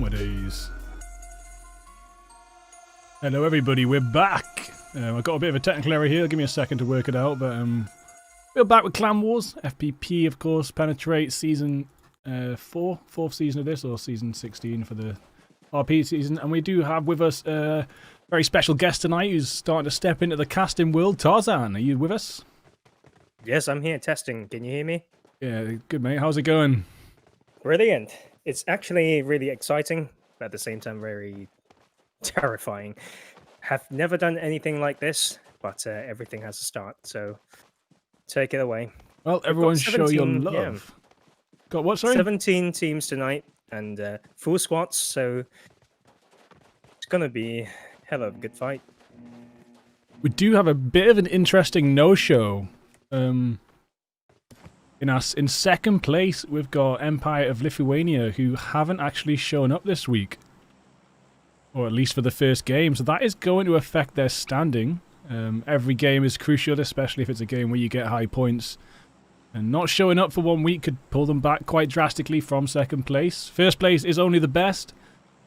nowadays. Hello everybody, we're back. I got a bit of a technical error here, give me a second to work it out, but we're back with Clan Wars, FPP of course, Penetrate season 4, fourth season of this, or season 16 for the RP season, and we do have with us a very special guest tonight who's starting to step into the casting world. Tarzan, are you with us? Yes, I'm here testing. Can you hear me? Yeah, good mate, how's it going? Brilliant. It's actually really exciting, but at the same time very terrifying. Have never done anything like this, but everything has a start, so take it away. Well, everyone show your 17, love. yeah. Got what, sorry? 17 teams tonight, and full squads, so it's going to be a hell of a good fight. We do have a bit of an interesting no-show. In second place, we've got Empire of Lithuania, who haven't actually shown up this week. Or at least for the first game, so that is going to affect their standing. Every game is crucial, especially if it's a game where you get high points. And not showing up for 1 week could pull them back quite drastically from second place. First place is only the best.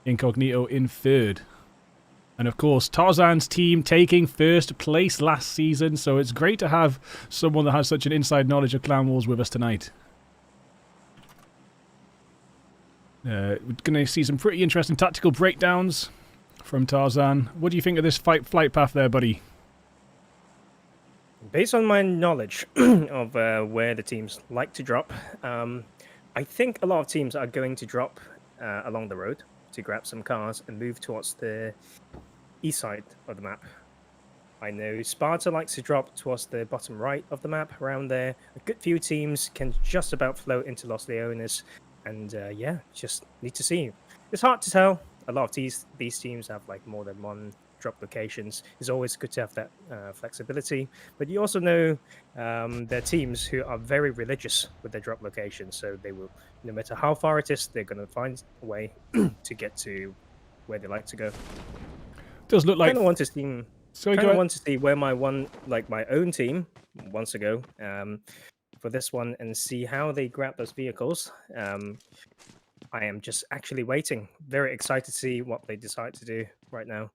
Incognito in third. And of course, Tarzan's team taking first place last season, so it's great to have someone that has such an inside knowledge of Clan Wars with us tonight. We're going to see some pretty interesting tactical breakdowns from Tarzan. What do you think of this flight path there, buddy? Based on my knowledge of where the teams like to drop, I think a lot of teams are going to drop along the road to grab some cars and move towards the east side of the map. I know Sparta likes to drop towards the bottom right of the map around there. A good few teams can just about float into Los Leones, and yeah, just need to see. It's hard to tell. A lot of these teams have like more than one drop locations. It's always good to have that flexibility, but you also know there are teams who are very religious with their drop locations, so they will, no matter how far it is, they're going to find a way to get to where they like to go. Does look like. I kind of want to see where my own team wants to go for this one and see how they grab those vehicles. I am just actually waiting. Very excited to see what they decide to do right now.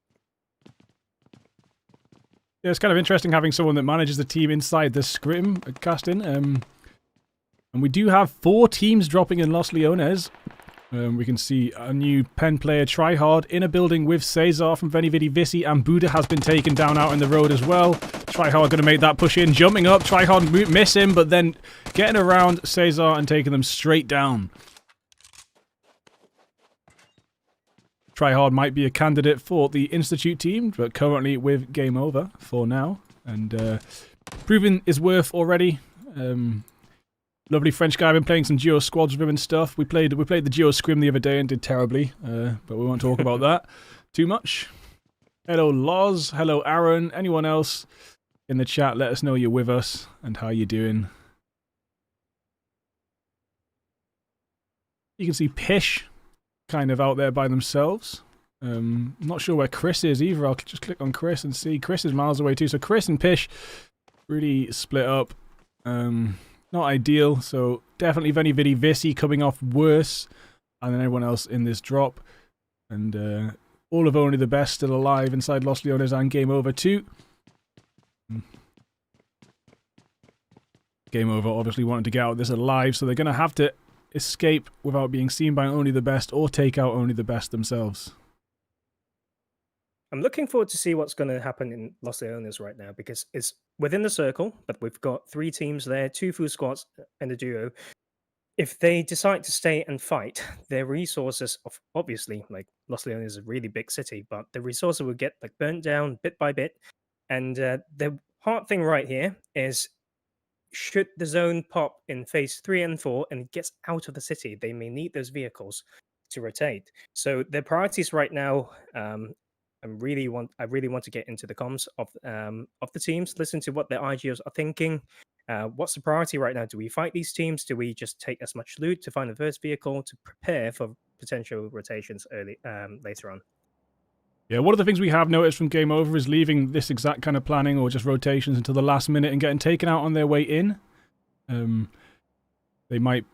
Yeah, it's kind of interesting having someone that manages the team inside the scrim casting. And we do have 4 teams dropping in Los Leones. We can see a new pen player, Tryhard, in a building with Cesar from Veni Vidi Vici, and Buddha has been taken down out in the road as well. Tryhard going to make that push in, jumping up. Tryhard miss him, but then getting around Cesar and taking them straight down. Tryhard might be a candidate for the Institute team, but currently with Game Over for now. And proven his worth already. Lovely French guy. I've been playing some Geo squads with him and stuff. We played the Geo scrim the other day and did terribly, but we won't talk about that too much. Hello Loz, hello Aaron, anyone else in the chat, let us know you're with us and how you're doing. You can see Pish kind of out there by themselves. I'm not sure where Chris is either. I'll just click on Chris and see. Chris is miles away too. So Chris and Pish really split up. Not ideal. So definitely Veni Vidi Vici coming off worse than everyone else in this drop. And all of only the best still alive inside Los Leones and Game Over too. Game Over obviously wanted to get out of this alive, so they're going to have to escape without being seen by only the best or take out only the best themselves. I'm looking forward to see what's going to happen in Los Leones right now, because it's within the circle, but we've got 3 teams there, 2 full squads and a duo. If they decide to stay and fight, their resources of obviously, like Los Leones is a really big city, but the resources will get like burnt down bit by bit. And the hard thing right here is, should the zone pop in phase 3 and 4 and it gets out of the city, they may need those vehicles to rotate. So their priorities right now, I really want to get into the comms of the teams, listen to what their IGOs are thinking. What's the priority right now? Do we fight these teams? Do we just take as much loot to find the first vehicle to prepare for potential rotations later on? Yeah, one of the things we have noticed from Game Over is leaving this exact kind of planning or just rotations until the last minute and getting taken out on their way in. They might,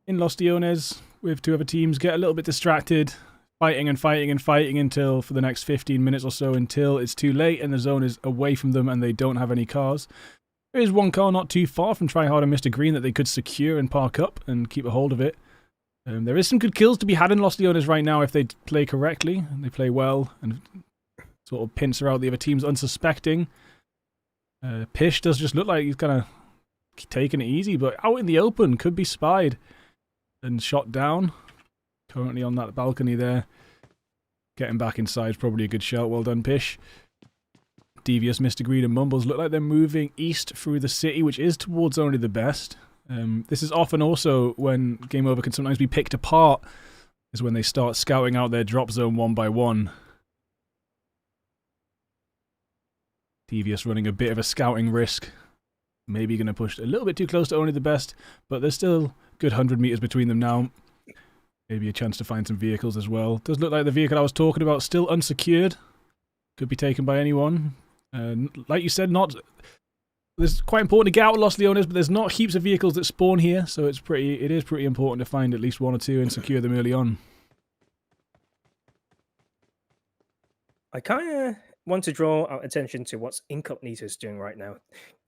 in Los Leones, with 2 other teams, get a little bit distracted, fighting and fighting and fighting until for the next 15 minutes or so until it's too late and the zone is away from them and they don't have any cars. There is one car not too far from Try Hard and Mr. Green that they could secure and park up and keep a hold of it. There is some good kills to be had in Los Leones right now if they play correctly and they play well and sort of pincer out the other teams unsuspecting. Pish does just look like he's kind of taking it easy, but out in the open, could be spied and shot down. Currently on that balcony there. Getting back inside is probably a good shout. Well done, Pish. Devious, Mr. Green and Mumbles look like they're moving east through the city, which is towards only the best. This is often also when Game Over can sometimes be picked apart, is when they start scouting out their drop zone one by one. Devious running a bit of a scouting risk. Maybe going to push a little bit too close to only the best, but there's still a good 100 meters between them now. Maybe a chance to find some vehicles as well. Does look like the vehicle I was talking about still unsecured. Could be taken by anyone. Like you said, it's quite important to get out of Los Leones, but there's not heaps of vehicles that spawn here, so it is pretty important to find at least one or two and secure them early on. I kind of want to draw our attention to what's Incognito's doing right now.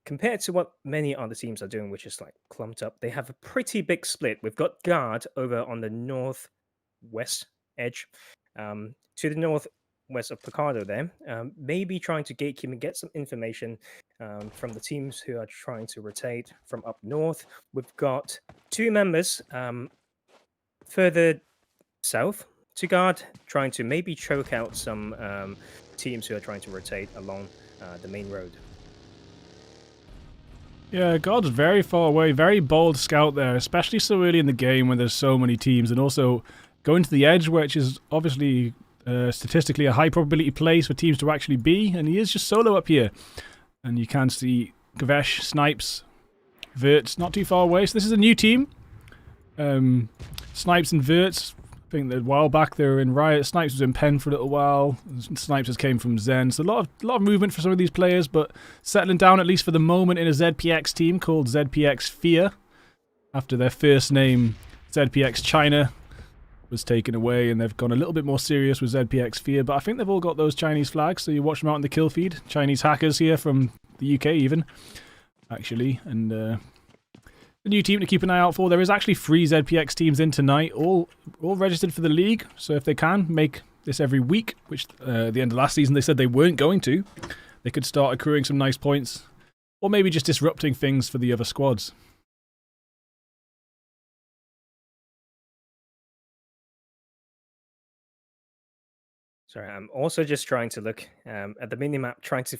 Compared to what many other teams are doing, which is like clumped up, they have a pretty big split. We've got Guard over on the northwest edge, to the northwest of Picardo there, maybe trying to gatekeep and get some information from the teams who are trying to rotate from up north. We've got two members further south to Guard, trying to maybe choke out some teams who are trying to rotate along the main road. Yeah, God's very far away. Very bold scout there, especially so early in the game when there's so many teams. And also going to the edge, which is obviously statistically a high probability place for teams to actually be. And he is just solo up here. And you can see Gvesh, Snipes, Verts not too far away. So this is a new team. Snipes and Verts. I think that a while back they were in Riot. Snipes was in Penn for a little while. Snipes just came from Zen. So a lot of movement for some of these players, but settling down at least for the moment in a ZPX team called ZPX Fear. After their first name, ZPX China, was taken away, and they've gone a little bit more serious with ZPX Fear. But I think they've all got those Chinese flags, so you watch them out in the kill feed. Chinese hackers here from the UK even, actually, and a new team to keep an eye out for. There is actually 3 ZPX teams in tonight, all registered for the league. So if they can make this every week, which at the end of last season they said they weren't going to, they could start accruing some nice points, or maybe just disrupting things for the other squads. Sorry, I'm also just trying to look at the minimap, trying to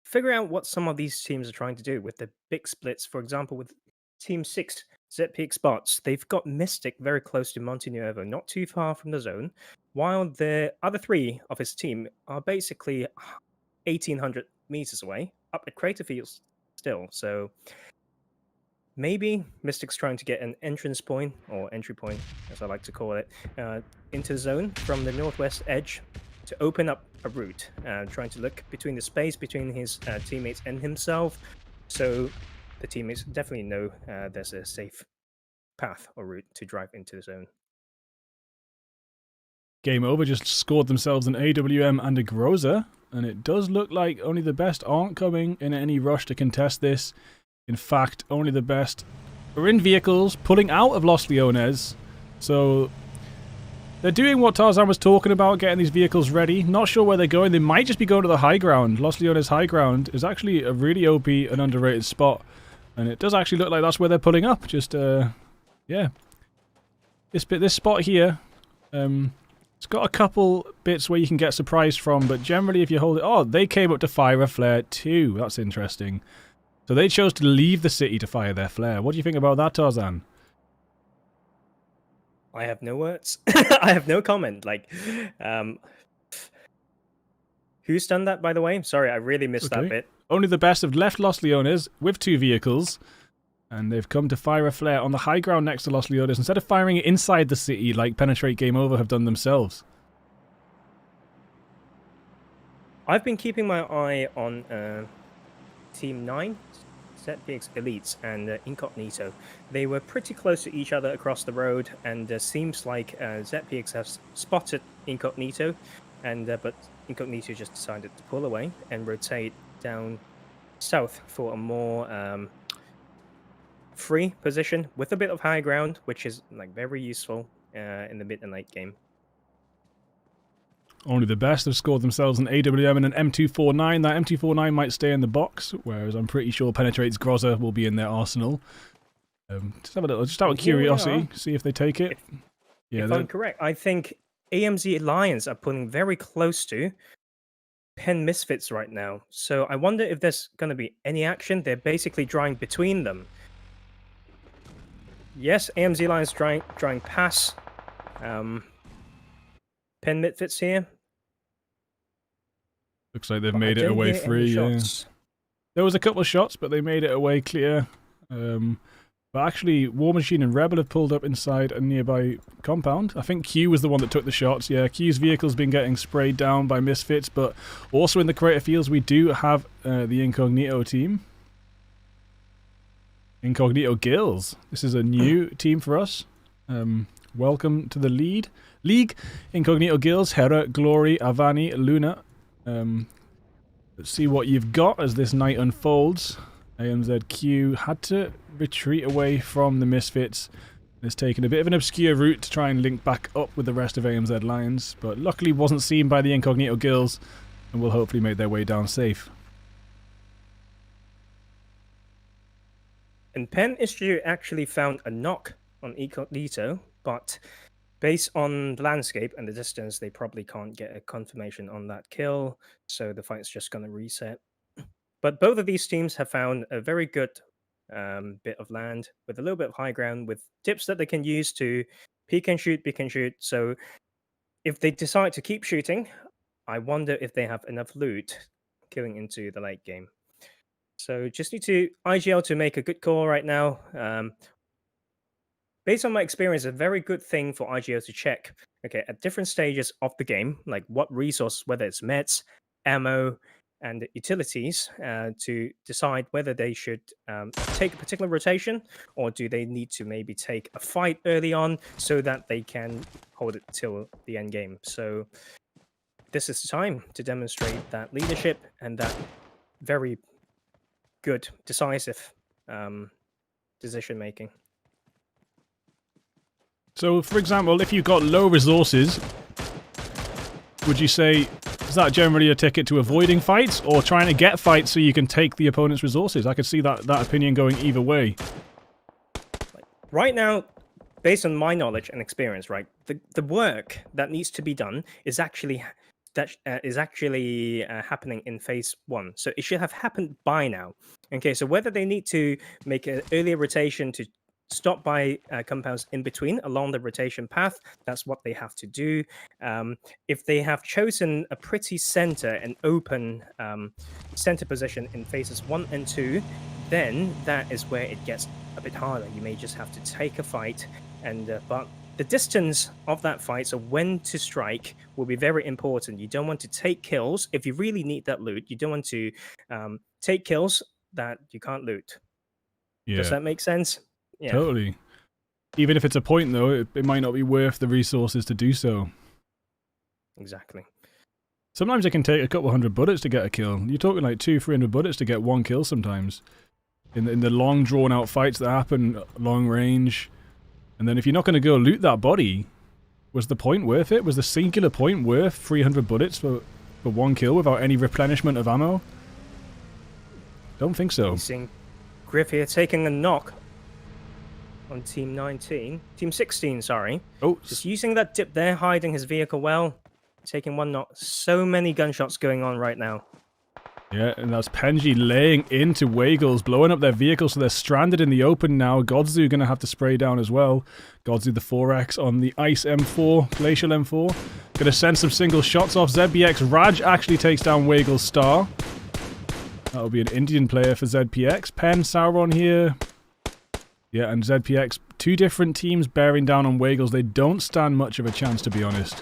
figure out what some of these teams are trying to do with the big splits. For example, with Team 6, ZPX Bots, they've got Mystic very close to Monte Nuevo, not too far from the zone, while the other 3 of his team are basically 1,800 meters away, up at Crater Fields still. So maybe Mystic's trying to get an entrance point, or entry point, as I like to call it, into the zone from the northwest edge to open up a route, trying to look between the space between his teammates and himself. So the teammates definitely know there's a safe path or route to drive into the zone. Game Over just scored themselves an AWM and a Groza, and it does look like only the best aren't coming in any rush to contest this. In fact, only the best are in vehicles pulling out of Los Leones, so they're doing what Tarzan was talking about, getting these vehicles ready. Not sure where they're going. They might just be going to the high ground. Los Leones high ground is actually a really OP and underrated spot. And it does actually look like that's where they're pulling up. Just, yeah. This spot here, it's got a couple bits where you can get surprised from, but generally if you hold it... Oh, they came up to fire a flare too. That's interesting. So they chose to leave the city to fire their flare. What do you think about that, Tarzan? I have no words. I have no comment. Like, who's done that, by the way? Sorry, I really missed that bit. Only the best have left Los Leones with 2 vehicles, and they've come to fire a flare on the high ground next to Los Leones instead of firing it inside the city like Penetrate Game Over have done themselves. I've been keeping my eye on Team 9, ZPX Elites and Incognito. They were pretty close to each other across the road, and seems like ZPX has spotted Incognito, and but Incognito just decided to pull away and rotate down south for a more free position with a bit of high ground, which is like very useful in the mid and late game. Only the best have scored themselves an AWM and an M249. That M249 might stay in the box, whereas I'm pretty sure Penetrate's Groza will be in their arsenal. Just out of curiosity, see if they take it. If I'm correct, I think AMZ Lions are pulling very close to Pen Misfits right now. So I wonder if there's going to be any action. They're basically drawing between them. Yes, AMZ Lions drawing past Pen Misfits here. Looks like they've made it away free. Yeah. There was a couple of shots, but they made it away clear. But actually, War Machine and Rebel have pulled up inside a nearby compound. I think Q was the one that took the shots. Yeah, Q's vehicle's been getting sprayed down by Misfits, but also in the crater fields, we do have the Incognito team. Incognito Gills. This is a new team for us. Welcome to the league. Incognito Gills, Hera, Glory, Avani, Luna. Let's see what you've got as this night unfolds. AMZQ had to retreat away from the Misfits. It's taken a bit of an obscure route to try and link back up with the rest of AMZ Lions, but luckily wasn't seen by the Incognito Gills and will hopefully make their way down safe. And Pen Issue actually found a knock on Incognito, but based on the landscape and the distance, they probably can't get a confirmation on that kill, so the fight's just going to reset. But both of these teams have found a very good bit of land with a little bit of high ground, with tips that they can use to peek and shoot. So if they decide to keep shooting, I wonder if they have enough loot going into the late game. So just need to IGL to make a good call right now. Based on my experience, a very good thing for IGL to check, okay, at different stages of the game, like what resource, whether it's meds, ammo, and utilities, to decide whether they should take a particular rotation, or do they need to maybe take a fight early on so that they can hold it till the end game. So this is the time to demonstrate that leadership and that very good, decisive decision making. So, for example, if you've got low resources, would you say, is that generally a ticket to avoiding fights, or trying to get fights so you can take the opponent's resources? I could see that opinion going either way. Right now, based on my knowledge and experience, right, the work that needs to be done is actually happening in phase 1. So it should have happened by now. Okay, so whether they need to make an earlier rotation to stop by compounds in between along the rotation path, that's what they have to do. If they have chosen a pretty center and open center position in phases 1 and 2, then that is where it gets a bit harder. You may just have to take a fight, and but the distance of that fight, so when to strike, will be very important. You don't want to take kills if you really need that loot. You don't want to take kills that you can't loot. Yeah. Does that make sense? Yeah. Totally. Even if it's a point, though, it might not be worth the resources to do so. Exactly. Sometimes it can take a couple hundred bullets to get a kill. You're talking like 200-300 bullets to get one kill sometimes. In the long, drawn-out fights that happen long range. And then if you're not going to go loot that body, was the point worth it? Was the singular point worth 300 bullets for one kill without any replenishment of ammo? Don't think so. We're seeing Griff here taking a knock on Team 19. Team 16, sorry. Oh. Just using that dip there, hiding his vehicle well. Taking one knock. So many gunshots going on right now. Yeah, and that's Penji laying into Waggles, blowing up their vehicle, so they're stranded in the open now. Godzu going to have to spray down as well. Godzu the 4X on the Ice M4, Glacial M4. Going to send some single shots off. ZBX Raj actually takes down Waggles Star. That'll be an Indian player for ZPX. Pen, Sauron here. Yeah, and ZPX, two different teams bearing down on Waggles. They don't stand much of a chance, to be honest.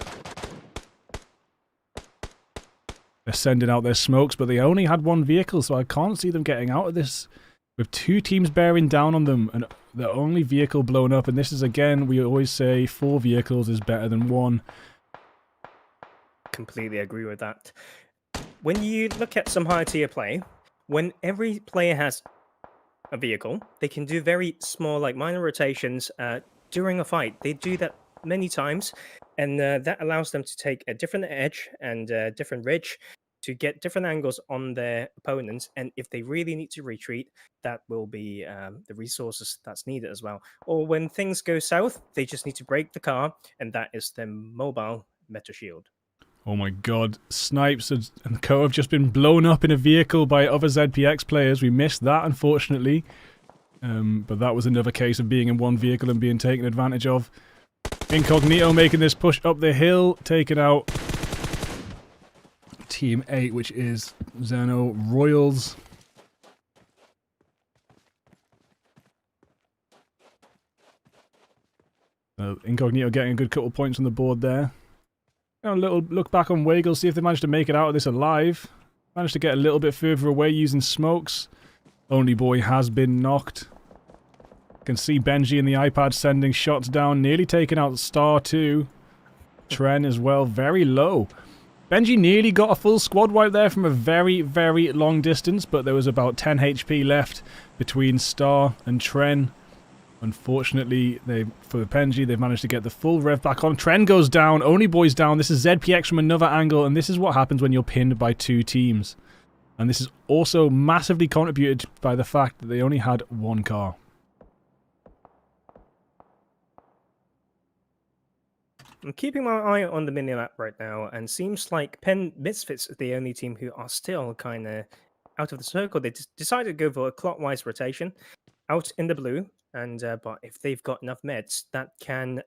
They're sending out their smokes, but they only had one vehicle, so I can't see them getting out of this with 2 teams bearing down on them and the only vehicle blown up. And this is, again, we always say 4 vehicles is better than 1. Completely agree with that. When you look at some higher tier play, when every player has a vehicle, they can do very small, like minor rotations during a fight. They do that many times, and that allows them to take a different edge and a different ridge to get different angles on their opponents. And if they really need to retreat, that will be the resources that's needed as well. Or when things go south, they just need to break the car, and that is their mobile meta shield. Oh my god, Snipes and Co have just been blown up in a vehicle by other ZPX players. We missed that, unfortunately. But that was another case of being in one vehicle and being taken advantage of. Incognito making this push up the hill, taking out Team 8, which is Xeno Royals. Incognito getting a good couple points on the board there. A little look back on Waggle, see if they managed to make it out of this alive. Managed to get a little bit further away using smokes. Only Boy has been knocked. Can see Benji in the iPad sending shots down, nearly taking out Star 2. Tren as well, very low. Benji nearly got a full squad wipe there from a very, very long distance, but there was about 10 HP left between Star and Tren. Unfortunately, for Benji, they've managed to get the full rev back on. Tren goes down, Only Boy's down. This is ZPX from another angle, and this is what happens when you're pinned by 2 teams. And this is also massively contributed by the fact that they only had 1 car. I'm keeping my eye on the minimap right now, and seems like Penn Misfits are the only team who are still kind of out of the circle. They decided to go for a clockwise rotation out in the blue, and but if they've got enough meds, that can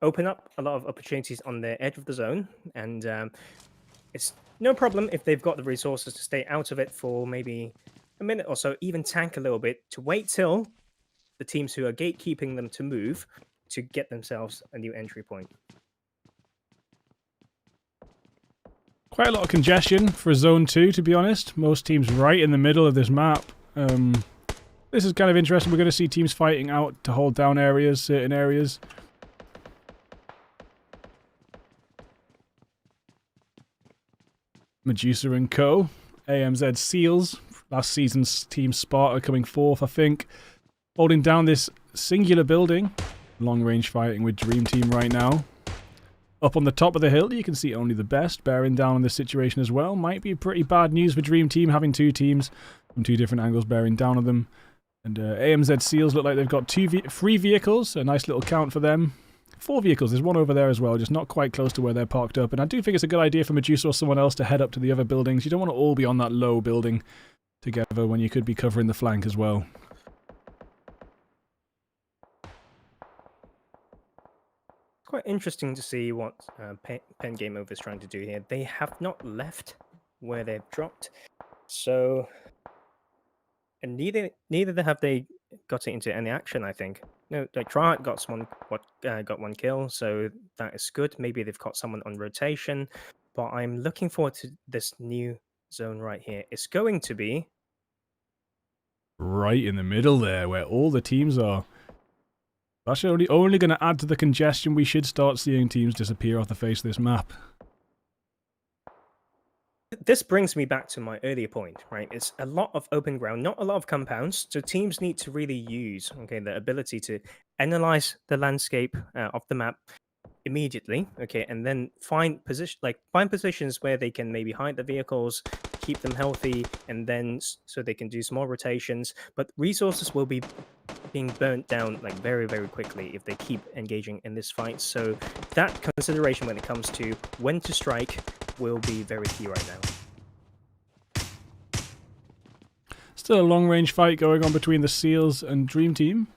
open up a lot of opportunities on the edge of the zone, and it's no problem if they've got the resources to stay out of it for maybe a minute or so, even tank a little bit to wait till the teams who are gatekeeping them to move to get themselves a new entry point. Quite a lot of congestion for Zone 2, to be honest. Most teams right in the middle of this map. This is kind of interesting. We're going to see teams fighting out to hold down areas, certain areas. Medusa and Co. AMZ Seals. Last season's Team Sparta coming 4th, I think. Holding down this singular building. Long range fighting with Dream Team right now. Up on the top of the hill, you can see Only the Best bearing down on this situation as well. Might be pretty bad news for Dream Team having 2 teams from 2 different angles bearing down on them. And AMZ Seals look like they've got 3 vehicles. A nice little count for them. 4 vehicles. There's one over there as well, just not quite close to where they're parked up. And I do think it's a good idea for Medusa or someone else to head up to the other buildings. You don't want to all be on that low building together when you could be covering the flank as well. Quite interesting to see what Penn Game Over is trying to do here. They have not left where they've dropped, so and neither have they got it into any action. I think no, like Triad got got 1 kill, so that is good. Maybe they've got someone on rotation, but I'm looking forward to this new zone right here. It's going to be right in the middle there, where all the teams are. That's only going to add to the congestion. We should start seeing teams disappear off the face of this map. This brings me back to my earlier point, right? It's a lot of open ground, not a lot of compounds. So teams need to really use, the ability to analyze the landscape of the map immediately, and then find positions where they can maybe hide the vehicles, keep them healthy, and then so they can do small rotations. But resources will be being burnt down very, very quickly if they keep engaging in this fight. So that consideration when it comes to when to strike will be very key right now. Still a long range fight going on between the Seals and Dream Team.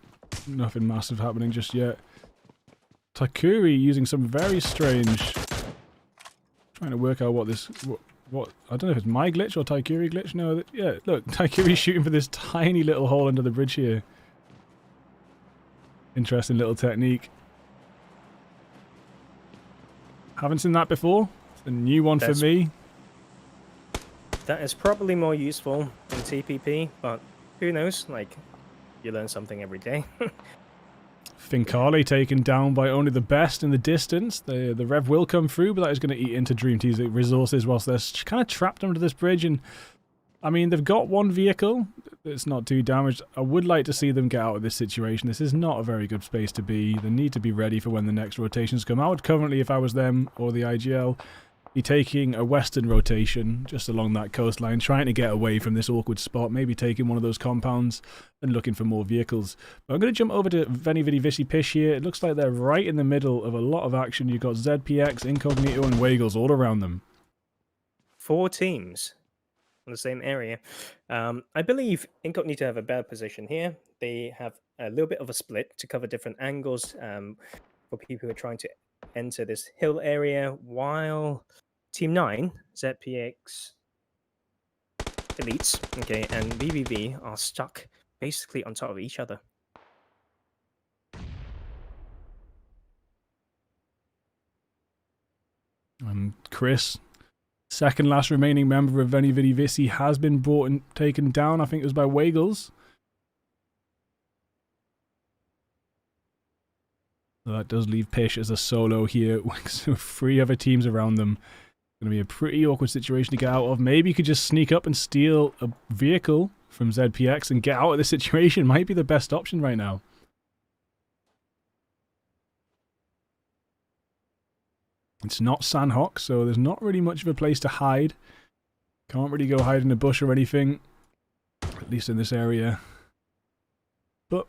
Nothing massive happening just yet. Takuri using some very strange... Trying to work out what this... What I don't know if it's my glitch or Takuri glitch. No, yeah, look, Takuri's shooting for this tiny little hole under the bridge here. Interesting little technique. Haven't seen that before. It's a new one for me. That is probably more useful than TPP, but who knows? Like, you learn something every day. Fincale taken down by only the best in the distance. The rev will come through, but that is going to eat into Dream Team's resources whilst they're kind of trapped under this bridge. And I mean, they've got one vehicle. It's not too damaged. I would like to see them get out of this situation. This is not a very good space to be. They need to be ready for when the next rotations come out. Currently, if I was them or the IGL, be taking a western rotation just along that coastline, trying to get away from this awkward spot, maybe taking one of those compounds and looking for more vehicles. But I'm going to jump over to Veni Vidi Vici Pish here. It looks like they're right in the middle of a lot of action. You've got ZPX, Incognito, and Waggles all around them. 4 teams on the same area. I believe Incognito have a better position here. They have a little bit of a split to cover different angles for people who are trying to enter this hill area, while Team 9, ZPX Elites, okay, and VVV are stuck basically on top of each other. Chris, second last remaining member of Veni Vidi Vici, has been brought and taken down. I think it was by Waggles. So that does leave Pish as a solo here with 3 other teams around them. Going to be a pretty awkward situation to get out of. Maybe you could just sneak up and steal a vehicle from ZPX and get out of this situation. Might be the best option right now. It's not Sanhok, so there's not really much of a place to hide. Can't really go hide in a bush or anything, at least in this area. But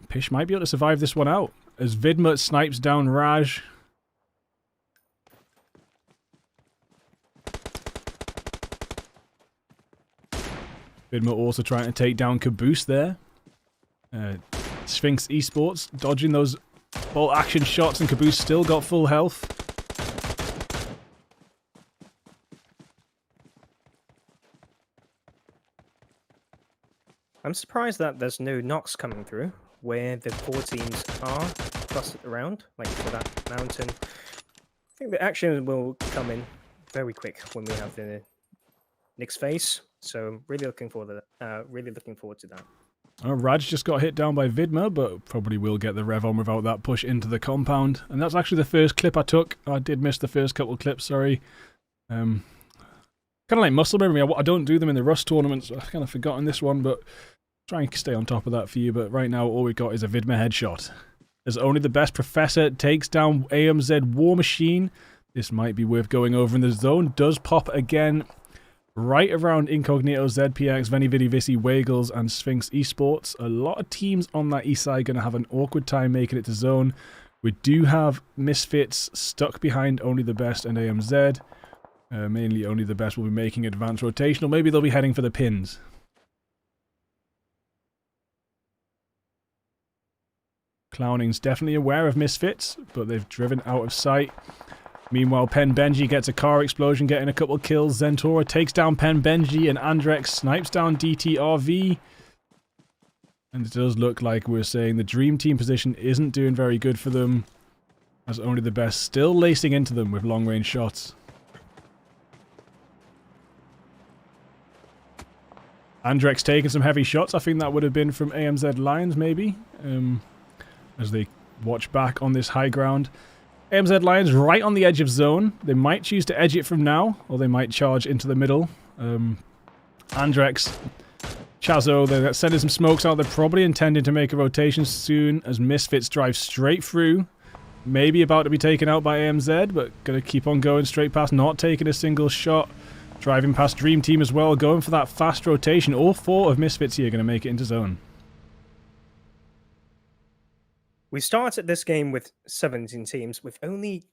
Pish might be able to survive this one out, as Vidma snipes down Raj. Vidma also trying to take down Caboose there. Sphinx Esports dodging those bolt action shots, and Caboose still got full health. I'm surprised that there's no knocks coming through where the 4 teams are clustered around, like for that mountain. I think the action will come in very quick when we have the next phase. So really looking forward to that. Raj just got hit down by Vidma, but probably will get the rev on without that push into the compound. And that's actually the first clip I took. I did miss the first couple of clips, sorry. Kind of like muscle memory. I don't do them in the Rust tournaments. I've kind of forgotten this one, but try and stay on top of that for you. But right now, all we've got is a Vidma headshot. As only the best Professor takes down AMZ War Machine. This might be worth going over in the zone. Does pop again right around Incognito, ZPX, Veni Vidi Vici, Waggles, and Sphinx Esports. A lot of teams on that east side going to have an awkward time making it to zone. We do have Misfits stuck behind Only the Best and AMZ. Mainly Only the Best will be making advanced rotational. Maybe they'll be heading for the pins. Clowning's definitely aware of Misfits, but they've driven out of sight. Meanwhile, Pen Benji gets a car explosion, getting a couple kills. Zentora takes down Pen Benji, and Andrex snipes down DTRV. And it does look like we're saying the Dream Team position isn't doing very good for them, as Only the Best still lacing into them with long-range shots. Andrex taking some heavy shots. I think that would have been from AMZ Lions, maybe, as they watch back on this high ground. AMZ Lions right on the edge of zone. They might choose to edge it from now, or they might charge into the middle. Andrex, Chazo, they're sending some smokes out. They're probably intending to make a rotation soon as Misfits drive straight through. Maybe about to be taken out by AMZ, but going to keep on going straight past, not taking a single shot. Driving past Dream Team as well, going for that fast rotation. All 4 of Misfits here going to make it into zone. We started this game with 17 teams. We've only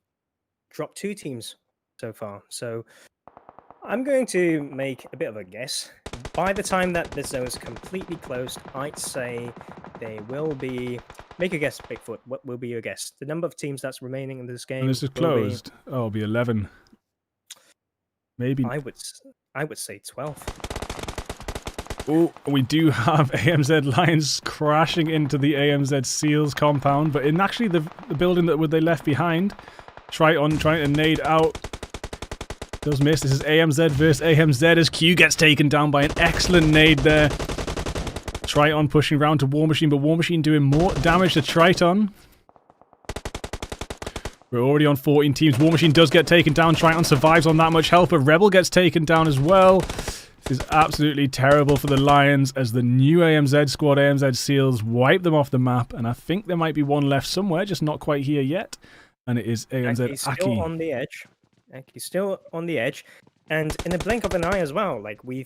dropped 2 teams so far. So I'm going to make a bit of a guess. By the time that this zone is completely closed, I'd say they will be... Make a guess, Bigfoot. What will be your guess? The number of teams that's remaining in this game... And this is closed. Oh, it'll be 11. Maybe. I would say 12. Oh, we do have AMZ Lions crashing into the AMZ Seals compound, but in actually the building that they left behind, trying to nade out. Does miss. This is AMZ versus AMZ as Q gets taken down by an excellent nade there. Triton pushing around to War Machine, but War Machine doing more damage to Triton. We're already on 14 teams. War Machine does get taken down. Triton survives on that much health, but Rebel gets taken down as well. This is absolutely terrible for the Lions as the new AMZ squad, AMZ Seals, wipe them off the map. And I think there might be one left somewhere, just not quite here yet. And it is AMZ Aki's Aki. still on the edge. Aki's still on the edge. And in the blink of an eye as well, like we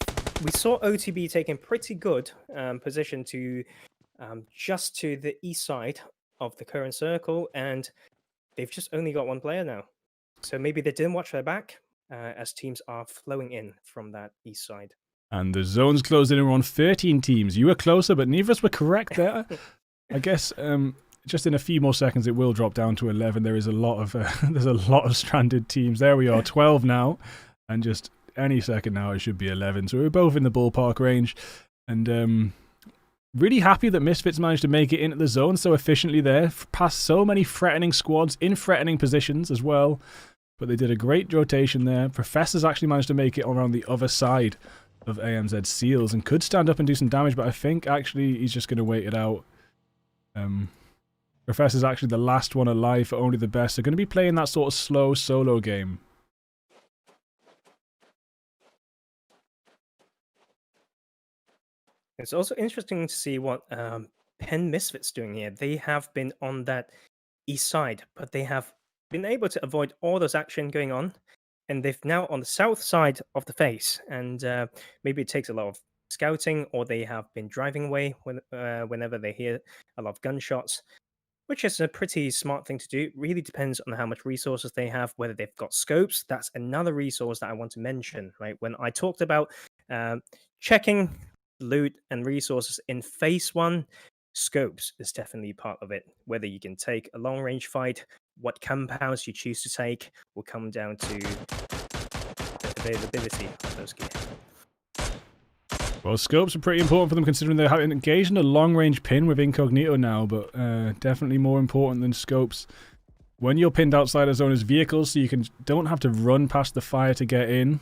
saw OTB taking pretty good position to just to the east side of the current circle, and they've just only got one player now. So maybe they didn't watch their back as teams are flowing in from that east side. And the zone's closed in. We're on 13 teams. You were closer, but neither of us were correct there. I guess just in a few more seconds, it will drop down to 11. There is a lot of there's a lot of stranded teams. There we are, 12 now, and just any second now it should be 11. So we're both in the ballpark range, and really happy that Misfits managed to make it into the zone so efficiently there, past so many threatening squads in threatening positions as well. But they did a great rotation there. Professor's actually managed to make it around the other side of AMZ Seals and could stand up and do some damage, but I think actually he's just going to wait it out. Professor's actually the last one alive for only the best. They're going to be playing that sort of slow solo game. It's also interesting to see what Penn Misfits doing here. They have been on that east side, but they have been able to avoid all this action going on, and they've now on the south side of the face. And maybe it takes a lot of scouting, or they have been driving away whenever they hear a lot of gunshots, which is a pretty smart thing to do. It really depends on how much resources they have, whether they've got scopes. That's another resource that I want to mention, right? When I talked about checking loot and resources in phase 1, scopes is definitely part of it. Whether you can take a long range fight, what compounds you choose to take will come down to the availability of those gear. Well, scopes are pretty important for them considering they're having engaged in a long-range pin with Incognito now, but definitely more important than scopes. When you're pinned outside a zone as vehicles, so you don't have to run past the fire to get in.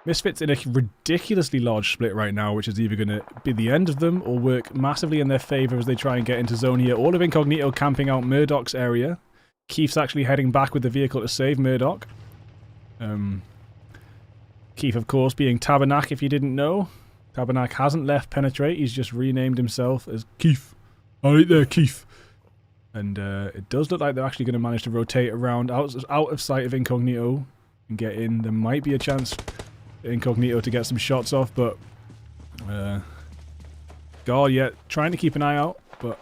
Misfits in a ridiculously large split right now, which is either going to be the end of them or work massively in their favor as they try and get into zone here. All of Incognito camping out Murdoch's area. Keith's actually heading back with the vehicle to save Murdoch. Keith, of course, being Tabernac, if you didn't know. Tabernac hasn't left Penetrate. He's just renamed himself as Keith. Alright there, Keith. And it does look like they're actually going to manage to rotate around out of sight of Incognito and get in. There might be a chance for Incognito to get some shots off, but God, yeah, trying to keep an eye out, but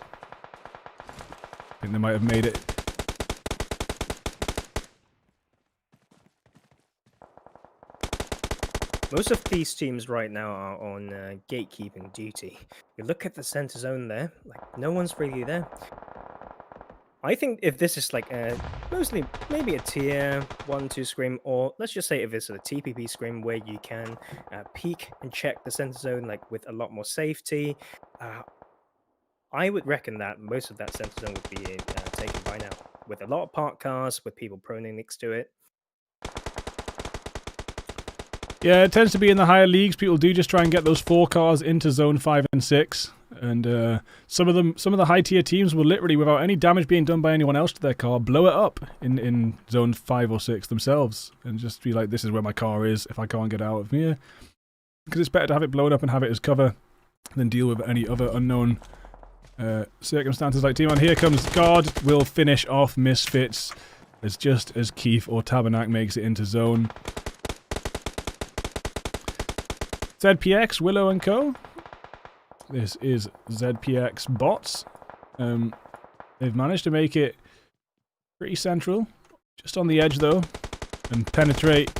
I think they might have made it. Most of these teams right now are on gatekeeping duty. You look at the center zone there, like no one's really there. I think if this is like mostly maybe a tier 1-2 scrim, or let's just say if it's a TPP scrim where you can peek and check the center zone like with a lot more safety, I would reckon that most of that center zone would be taken by now, with a lot of parked cars, with people proning next to it. Yeah, it tends to be in the higher leagues. People do just try and get those 4 cars into zone 5 and 6. And some of the high tier teams will literally, without any damage being done by anyone else to their car, blow it up in zone 5 or 6 themselves. And just be like, this is where my car is if I can't get out of here. Because it's better to have it blown up and have it as cover than deal with any other unknown circumstances like T-Man. Here comes God, will finish off Misfits as Keith or Tabernac makes it into zone. ZPX, Willow and Co. This is ZPX bots. They've managed to make it pretty central. Just on the edge though. And Penetrate.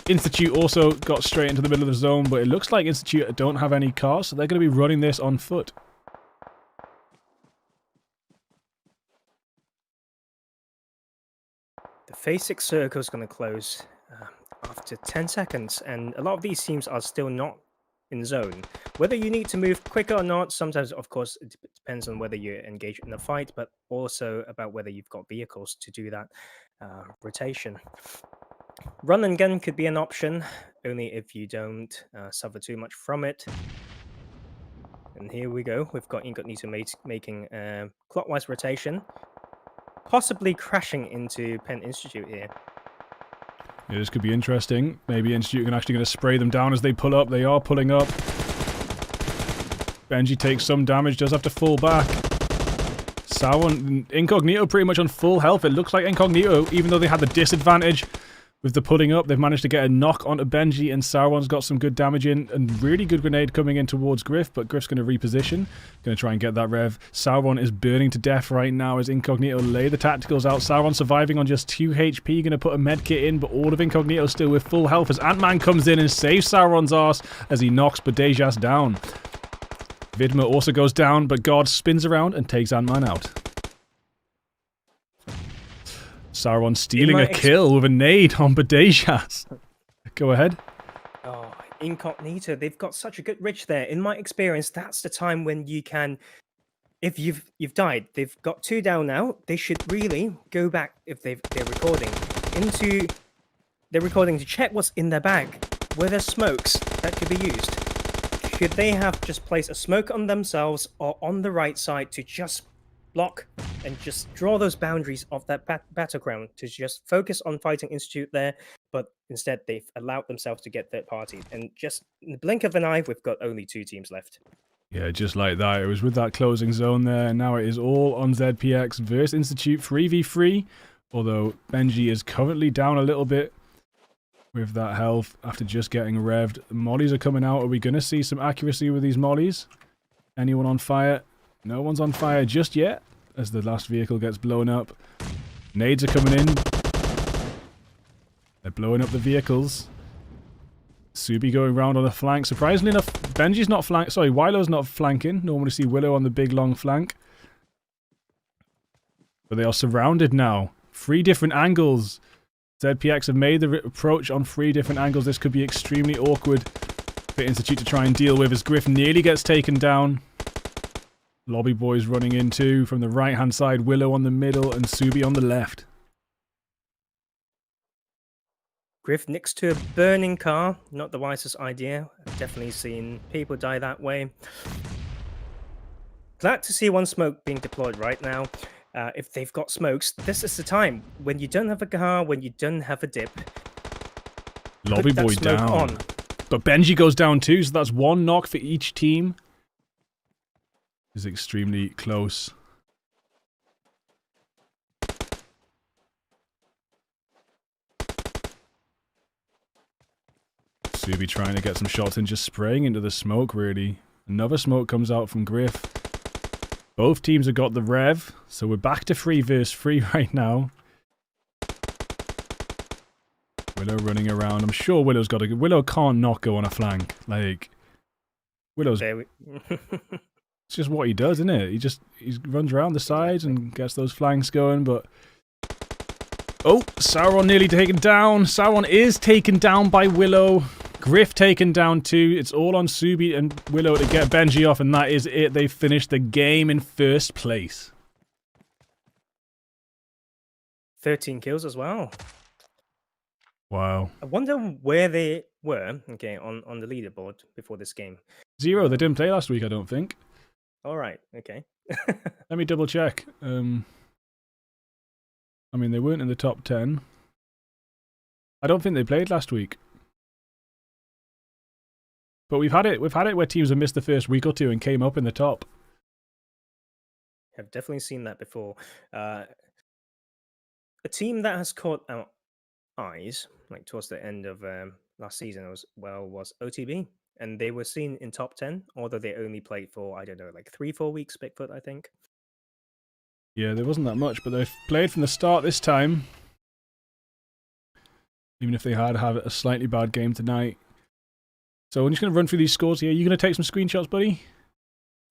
Institute also got straight into the middle of the zone, but it looks like Institute don't have any cars, so they're going to be running this on foot. The phase 6 circle is going to close after 10 seconds, and a lot of these teams are still not in zone. Whether you need to move quicker or not, sometimes, of course, it depends on whether you're engaged in a fight, but also about whether you've got vehicles to do that rotation. Run and gun could be an option, only if you don't suffer too much from it. And here we go. We've got Incognito making clockwise rotation, possibly crashing into Penn Institute here. Yeah, this could be interesting. Maybe Institute are actually going to spray them down as they pull up. They are pulling up. Benji takes some damage, does have to fall back. Sauron, Incognito pretty much on full health. It looks like Incognito, even though they had the disadvantage with the pulling up, they've managed to get a knock onto Benji, and Sauron's got some good damage in, and really good grenade coming in towards Griff, but Griff's going to reposition, going to try and get that rev. Sauron is burning to death right now as Incognito lay the tacticals out. Sauron surviving on just 2 HP, going to put a medkit in, but all of Incognito still with full health as Ant-Man comes in and saves Sauron's arse as he knocks Badejas down. Vidma also goes down, but God spins around and takes Ant-Man out. Sauron stealing a kill with a nade on Badejas. Go ahead. Oh, Incognito, they've got such a good reach there. In my experience, that's the time when you can, if you've died, they've got 2 down now. They should really go back if they're recording to check what's in their bag. Were there smokes that could be used? Could they have just placed a smoke on themselves or on the right side to just block and just draw those boundaries of that battleground to just focus on fighting Institute there, but instead they've allowed themselves to get third party, and just in the blink of an eye we've got only 2 teams left. Yeah, just like that. It was with that closing zone there, and now it is all on ZPX versus Institute 3v3, although Benji is currently down a little bit with that health after just getting revved. Mollies are coming out. Are we going to see some accuracy with these mollies? Anyone on fire? No one's on fire just yet, as the last vehicle gets blown up. Nades are coming in. They're blowing up the vehicles. Subi going round on the flank. Surprisingly enough, Benji's not flank. Sorry, Wilo's not flanking. Normally see Willow on the big long flank. But they are surrounded now. 3 different angles. ZPX have made the approach on 3 different angles. This could be extremely awkward for Institute to try and deal with as Griff nearly gets taken down. Lobby Boys running in too from the right hand side. Willow on the middle and Subi on the left. Griff next to a burning car. Not the wisest idea. I've definitely seen people die that way. Glad to see 1 smoke being deployed right now. If they've got smokes, this is the time. When you don't have a car, when you don't have a dip. Lobby Boy down. On. But Benji goes down too, so that's 1 knock for each team. Is extremely close. Subi trying to get some shots in, just spraying into the smoke really. Another smoke comes out from Griff. Both teams have got the rev, so we're back to 3 versus 3 right now. Willow running around. I'm sure Willow's got a... Willow can't not go on a flank. Like, Willow's... It's just what he does, isn't it? He runs around the sides and gets those flanks going, but... Oh, Sauron nearly taken down. Sauron is taken down by Willow. Griff taken down too. It's all on Subi and Willow to get Benji off, and that is it. They finished the game in 1st place. 13 kills as well. Wow. I wonder where they were, okay, on the leaderboard before this game. 0. They didn't play last week, I don't think. All right, okay. Let me double check. I mean, they weren't in the top 10. I don't think they played last week. But we've had it where teams have missed the first week or 2 and came up in the top. I've definitely seen that before. A team that has caught our eyes, like towards the end of last season, was OTB, and they were seen in top 10, although they only played for, I don't know, like 3-4 weeks. Bigfoot, I think. Yeah, there wasn't that much, but they've played from the start this time. Even if they had a slightly bad game tonight. So I'm just going to run through these scores here. You going to take some screenshots, buddy?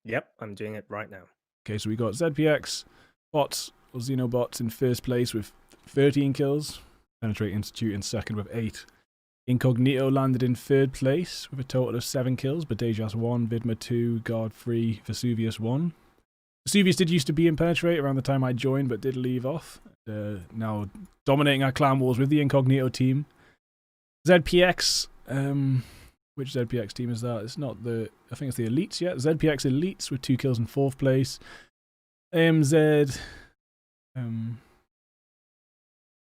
Yep, I'm doing it right now. Okay, so we got ZPX bots, or Xenobots, in 1st place with 13 kills. Penetrate Institute in 2nd with 8. Incognito landed in 3rd place with a total of 7 kills. Badejas 1, Vidma 2, Guard 3, Vesuvius 1. Vesuvius did used to be in Penetrate around the time I joined, but did leave off. Now dominating our clan wars with the Incognito team. ZPX, Which ZPX team is that? It's not the... I think it's the Elites yet. ZPX Elites with 2 kills in 4th place. AMZ...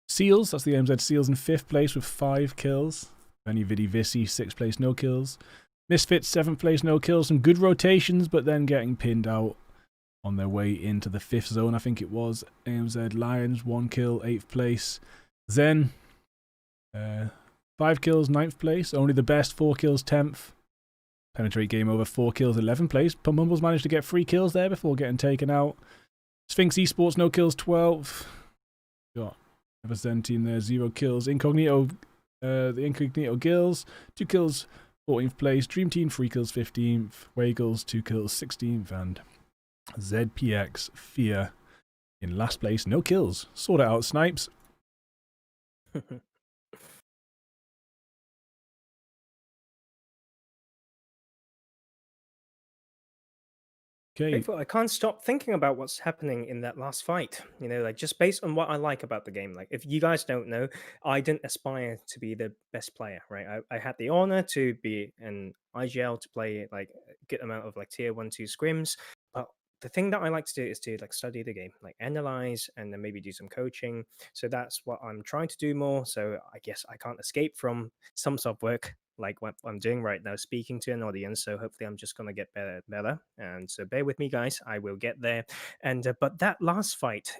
Seals, that's the AMZ Seals in 5th place with 5 kills. Benny Vidi Visi, 6th place, no kills. Misfits, 7th place, no kills. Some good rotations, but then getting pinned out on their way into the 5th zone, I think it was. AMZ Lions, 1 kill, 8th place. Zen, 5 kills, 9th place. Only the best, 4 kills, 10th. Penetrate game over, 4 kills, 11th place. Pumbles managed to get 3 kills there before getting taken out. Sphinx Esports, no kills, 12th. Got another Zen team there, 0 kills. Incognito, the Incognito Gills, 2 kills, 14th place. Dream Team, 3 kills, 15th. Wagles, 2 kills, 16th. And ZPX Fear in last place, no kills. Sort it out, Snipes. Okay. Bigfoot, I can't stop thinking about what's happening in that last fight. You know, like just based on what I like about the game. Like, if you guys don't know, I didn't aspire to be the best player, right? I had the honor to be an IGL to play like a good amount of like tier 1, 2 scrims. But the thing that I like to do is to like study the game, like analyze and then maybe do some coaching. So that's what I'm trying to do more. So I guess I can't escape from some sub work like what I'm doing right now, speaking to an audience. So hopefully I'm just going to get better. And so bear with me, guys. I will get there. And but that last fight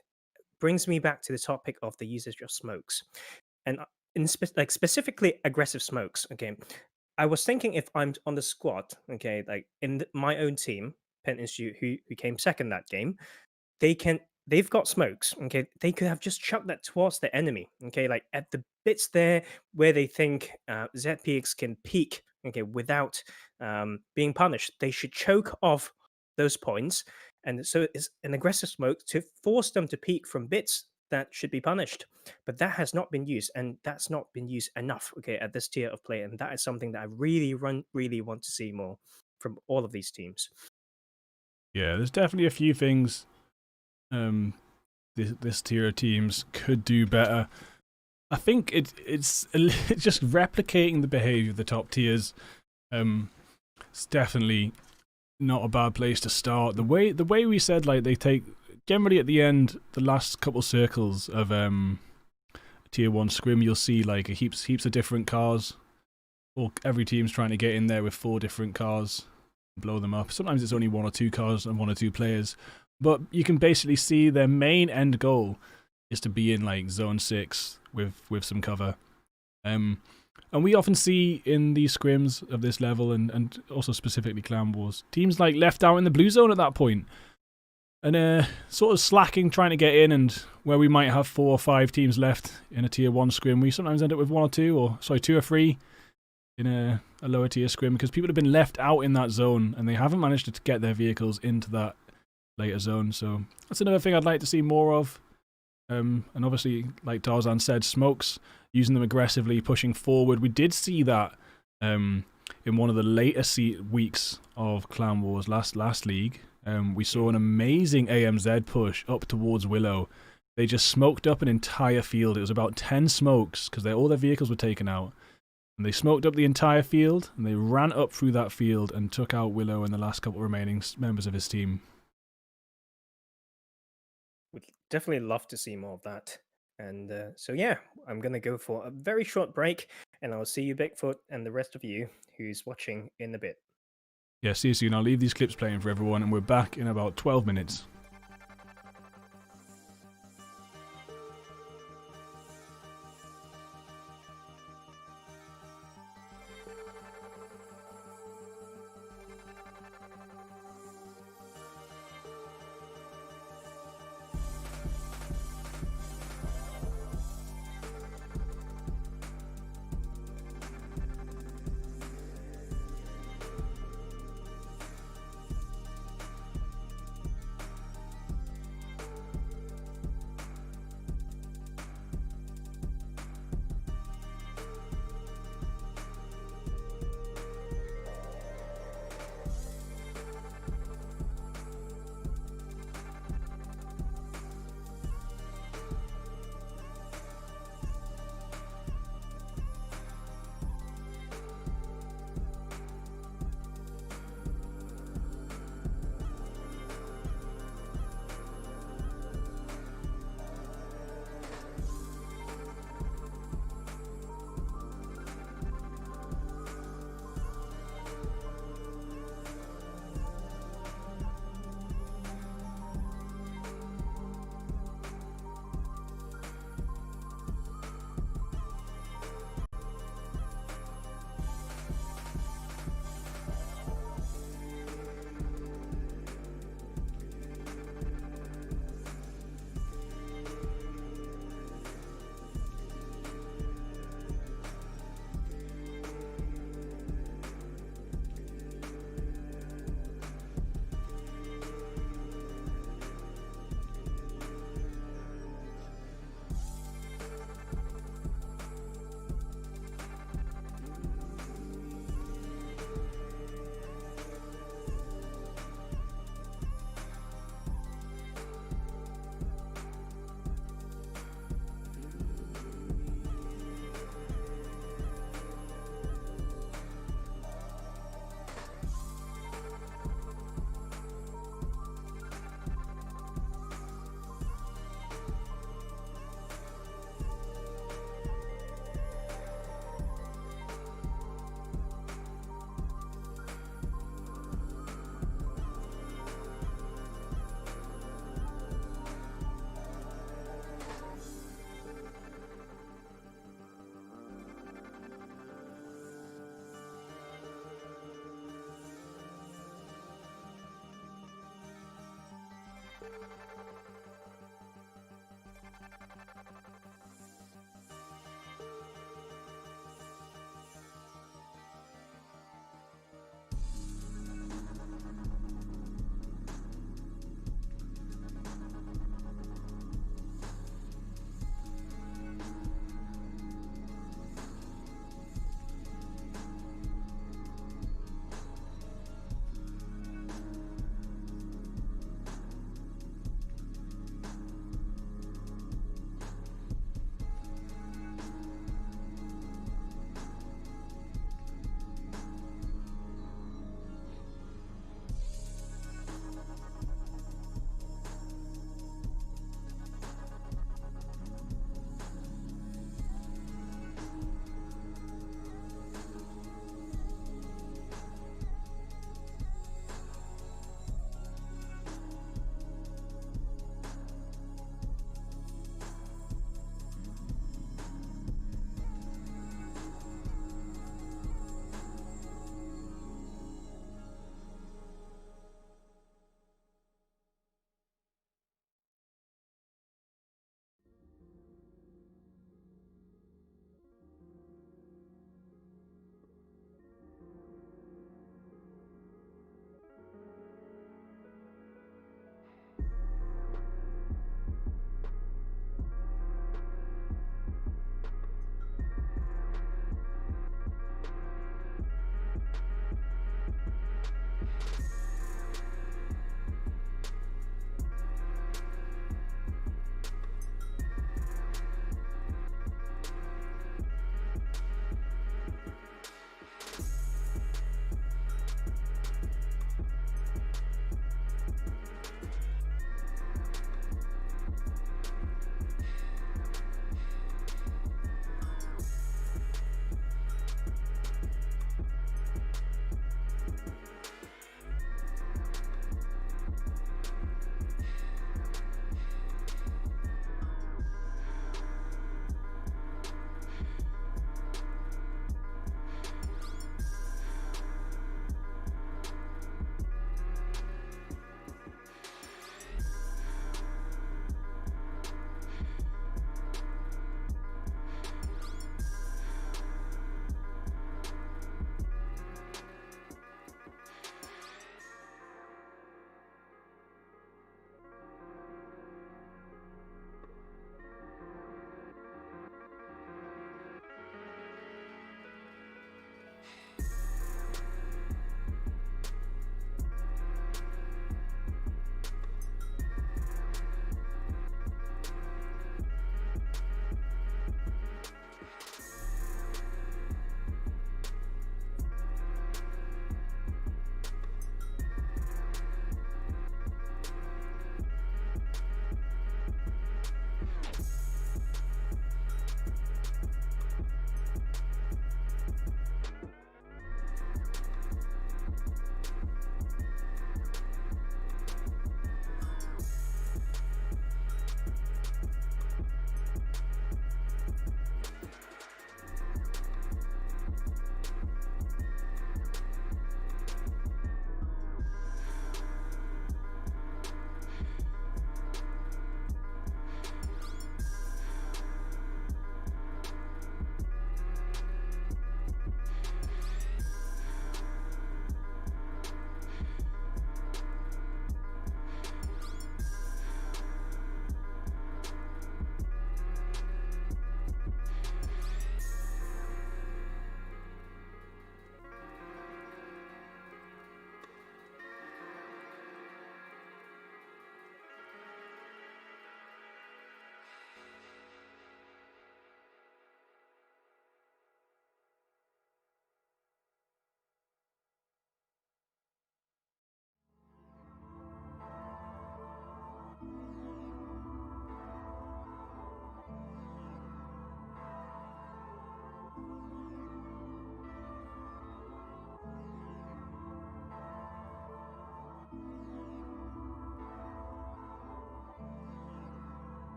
brings me back to the topic of the usage of smokes, and like specifically aggressive smokes. Okay, I was thinking if I'm on the squad, okay, like in my own team, Penn Institute, who came second that game, they've got smokes. Okay, they could have just chucked that towards the enemy. Okay, like at the bits there where they think ZPX can peek. Okay, without being punished, they should choke off those points, and so it's an aggressive smoke to force them to peek from bits that should be punished. But that has not been used, and that's not been used enough. Okay, at this tier of play, and that is something that I really want to see more from all of these teams. Yeah, there's definitely a few things this tier of teams could do better. I think it's just replicating the behavior of the top tiers. It's definitely not a bad place to start. The way we said, like, they take generally at the end, the last couple circles of tier 1 scrim, you'll see like heaps of different cars. Or every team's trying to get in there with 4 different cars, blow them up. Sometimes it's only 1 or 2 cars and 1 or 2 players. But you can basically see their main end goal is to be in like zone 6 with some cover. And we often see in these scrims of this level and also specifically Clan Wars, teams like left out in the blue zone at that point. And sort of slacking trying to get in, and where we might have 4 or 5 teams left in a tier 1 scrim, we sometimes end up with 1 or 2, or sorry, 2 or 3 in a lower tier scrim because people have been left out in that zone and they haven't managed to get their vehicles into that later zone. So that's another thing I'd like to see more of. And obviously, like Tarzan said, smokes, using them aggressively, pushing forward. We did see that in one of the later weeks of Clan Wars last league. We saw an amazing AMZ push up towards Willow. They just smoked up an entire field. It was about 10 smokes because all their vehicles were taken out. And they smoked up the entire field, and they ran up through that field and took out Willow and the last couple remaining members of his team. Would definitely love to see more of that. And so, yeah, I'm going to go for a very short break, and I'll see you, Bigfoot, and the rest of you who's watching in a bit. Yeah, see you soon. I'll leave these clips playing for everyone, and we're back in about 12 minutes.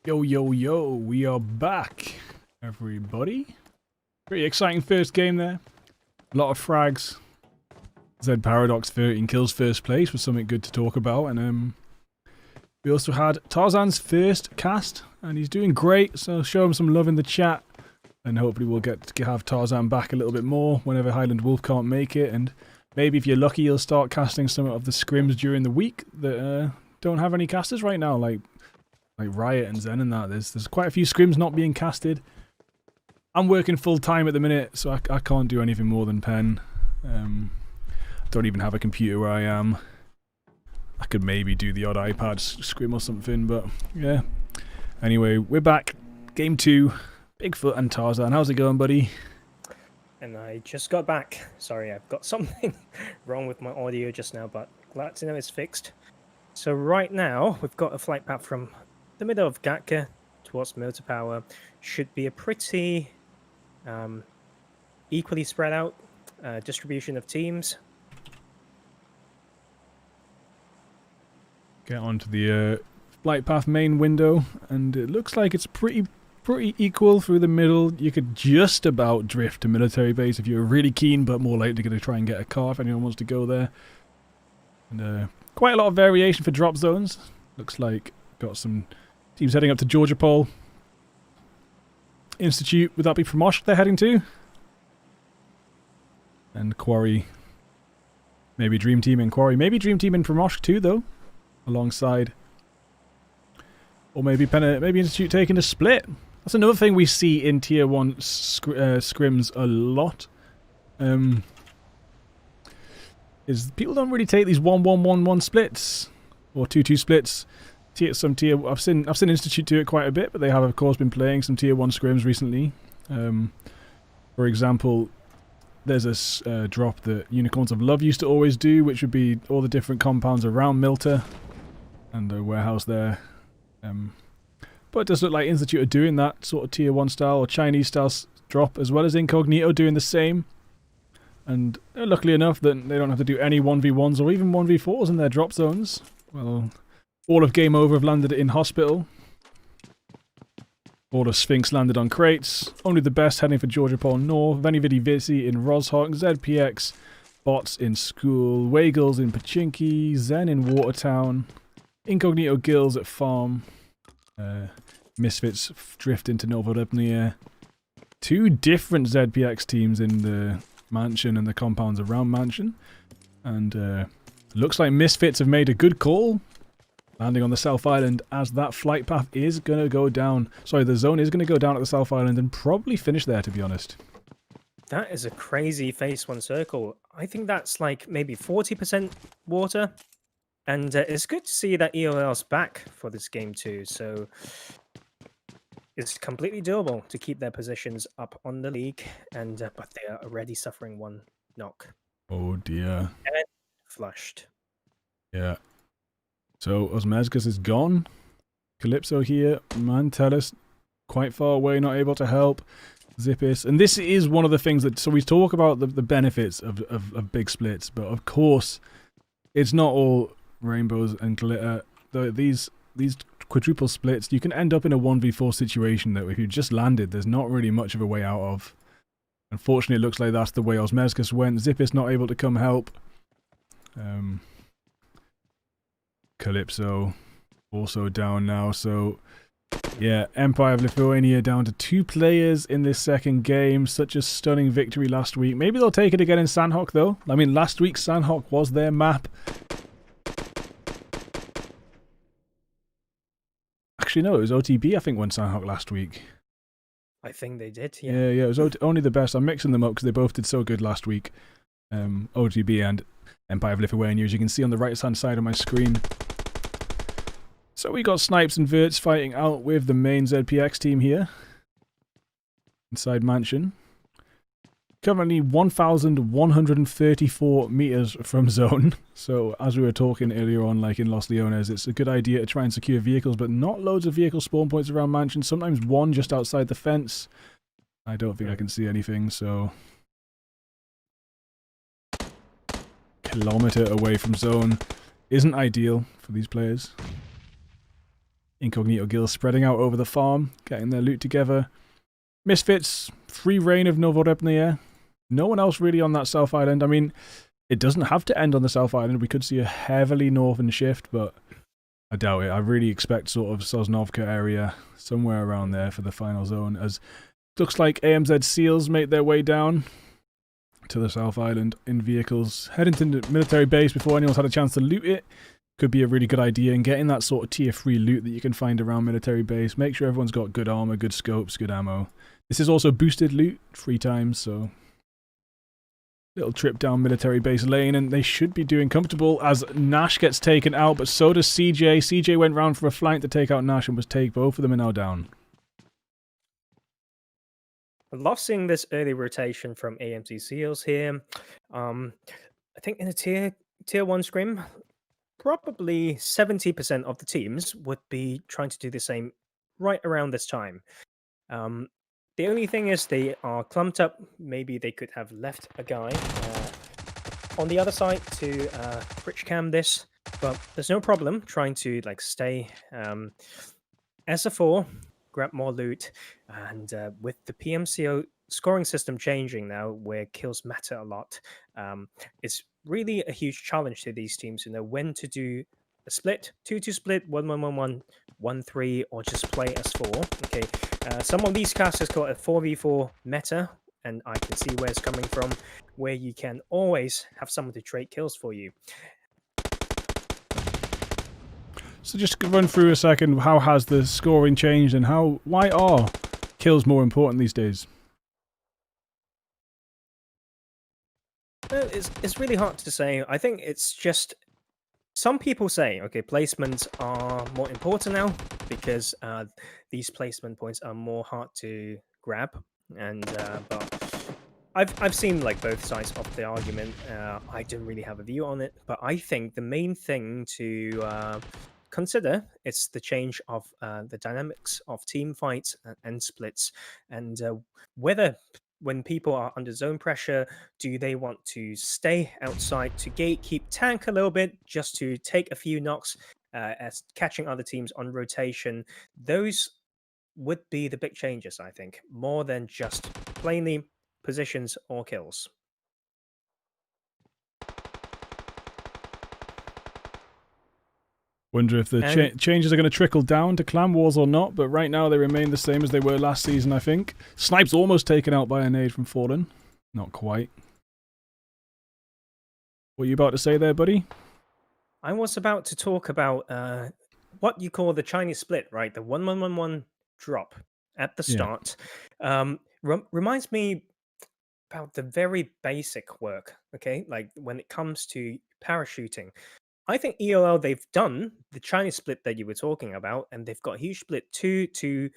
Yo, yo, yo, we are back, everybody. Pretty exciting first game there. A lot of frags. Z Paradox 13 kills first place was something good to talk about. And we also had Tarzan's first cast, and he's doing great, so show him some love in the chat. And hopefully we'll get to have Tarzan back a little bit more whenever Highland Wolf can't make it. And maybe if you're lucky, you'll start casting some of the scrims during the week that don't have any casters right now, like Riot and Zen and that. There's quite a few scrims not being casted. I'm working full time at the minute, so I can't do anything more than pen. Don't even have a computer where I am. I could maybe do the odd iPad scrim or something, but yeah. Anyway, we're back. Game 2, Bigfoot and Tarzan. How's it going, buddy? And I just got back. Sorry, I've got something wrong with my audio just now, but glad to know it's fixed. So right now, we've got a flight path from the middle of Gatka towards motor power. Should be a pretty equally spread out distribution of teams. Get onto the flight path main window, and it looks like it's pretty equal through the middle. You could just about drift to military base if you're really keen, but more likely to try and get a car if anyone wants to go there. And quite a lot of variation for drop zones. Looks like got some teams heading up to Georgia Pole. Institute, would that be Promosh they're heading to? And Quarry. Maybe Dream Team and Quarry. Maybe Dream Team and Promosh too, though. Alongside. Or maybe maybe Institute taking a split. That's another thing we see in Tier 1 scrims a lot. Is people don't really take these 1-1-1-1 splits. Or 2-2 splits. I've seen Institute do it quite a bit, but they have of course been playing some Tier 1 scrims recently. For example, there's a drop that Unicorns of Love used to always do, which would be all the different compounds around Milta and the warehouse there. But it does look like Institute are doing that sort of Tier 1 style or Chinese style drop, as well as Incognito doing the same. And luckily enough that they don't have to do any 1v1s or even 1v4s in their drop zones. Well, all of Game Over have landed in Hospital. All of Sphinx landed on crates. Only the Best heading for Georgia Pole North. Venividi Visi in Roshawk. ZPX. Bots in School. Waggles in Pachinki. Zen in Watertown. Incognito Gills at Farm. Misfits drift into Novodebnia. 2 different ZPX teams in the mansion and the compounds around mansion. And looks like Misfits have made a good call. Landing on the South Island, as that flight path is going to go down. Sorry, the zone is going to go down at the South Island and probably finish there, to be honest. That is a crazy phase 1 circle. I think that's like maybe 40% water. And it's good to see that EOL's back for this game too. So it's completely doable to keep their positions up on the league. And but they are already suffering 1 knock. Oh dear. And flushed. Yeah. So Osmezgus is gone. Calypso here. Mantelis quite far away, not able to help. Zippis. And this is one of the things that... So we talk about the benefits of big splits, but of course it's not all rainbows and glitter. These quadruple splits, you can end up in a 1v4 situation that if you just landed, there's not really much of a way out of. Unfortunately, it looks like that's the way Osmezgus went. Zippis not able to come help. Calypso also down now, so yeah, Empire of Lithuania down to 2 players in this second game. Such a stunning victory last week. Maybe they'll take it again in Sandhawk though. I mean, last week Sandhawk was their map. Actually no, it was OTB I think won Sandhawk last week. I think they did, yeah. Yeah, it was only the Best. I'm mixing them up because they both did so good last week. OTB and Empire of Lithuania, as you can see on the right hand side of my screen. So we got Snipes and Verts fighting out with the main ZPX team here. Inside Mansion. Currently 1,134 meters from zone. So as we were talking earlier on, like in Los Leones, it's a good idea to try and secure vehicles, but not loads of vehicle spawn points around Mansion. Sometimes 1 just outside the fence. I don't think I can see anything, so... Kilometer away from zone isn't ideal for these players. Incognito Guild spreading out over the farm, getting their loot together. Misfits, free reign of Novodebnia. No one else really on that South Island. I mean, it doesn't have to end on the South Island. We could see a heavily northern shift, but I doubt it. I really expect sort of Sosnovka area, somewhere around there for the final zone, as looks like AMZ SEALs make their way down to the South Island in vehicles, heading to the military base before anyone's had a chance to loot it. could be a really good idea. And getting that sort of tier 3 loot that you can find around military base. Make sure everyone's got good armor, good scopes, good ammo. This is also boosted loot 3 times, so little trip down military base lane, and they should be doing comfortable as Nash gets taken out, but so does CJ. CJ went round for a flank to take out Nash and was take. Both of them are now down. I love seeing this early rotation from AMC Seals here. I think in a tier 1 scrim, probably 70% of the teams would be trying to do the same right around this time. The only thing is they are clumped up. Maybe they could have left a guy on the other side to bridge cam this, but there's no problem trying to like stay as a 4, grab more loot, and with the PMCO scoring system changing now, where kills matter a lot, it's really a huge challenge to these teams to know when to do a split, 2-2 split, 1-1-1-1, 1-3, or just play as 4. Okay, some of these casters call it a 4v4 meta, and I can see where it's coming from, where you can always have someone to trade kills for you. So just run through a second, how has the scoring changed and why are kills more important these days? It's really hard to say. I think it's just some people say, okay, placements are more important now because these placement points are more hard to grab, and but I've seen like both sides of the argument. I don't really have a view on it, but I think the main thing to consider is the change of the dynamics of team fights and splits, and whether when people are under zone pressure, do they want to stay outside to gatekeep tank a little bit just to take a few knocks as catching other teams on rotation? Those would be the big changes, I think, more than just plainly positions or kills. Wonder if the changes are going to trickle down to clan wars or not, but right now they remain the same as they were last season, I think. Snipe's almost taken out by a nade from Fallen. Not quite. What are you about to say there, buddy? I was about to talk about what you call the Chinese split, right? The 1-1-1-1 drop at the start. Reminds me about the very basic work, okay? Like when it comes to parachuting. I think EOL, they've done the Chinese split that you were talking about, and they've got a huge split to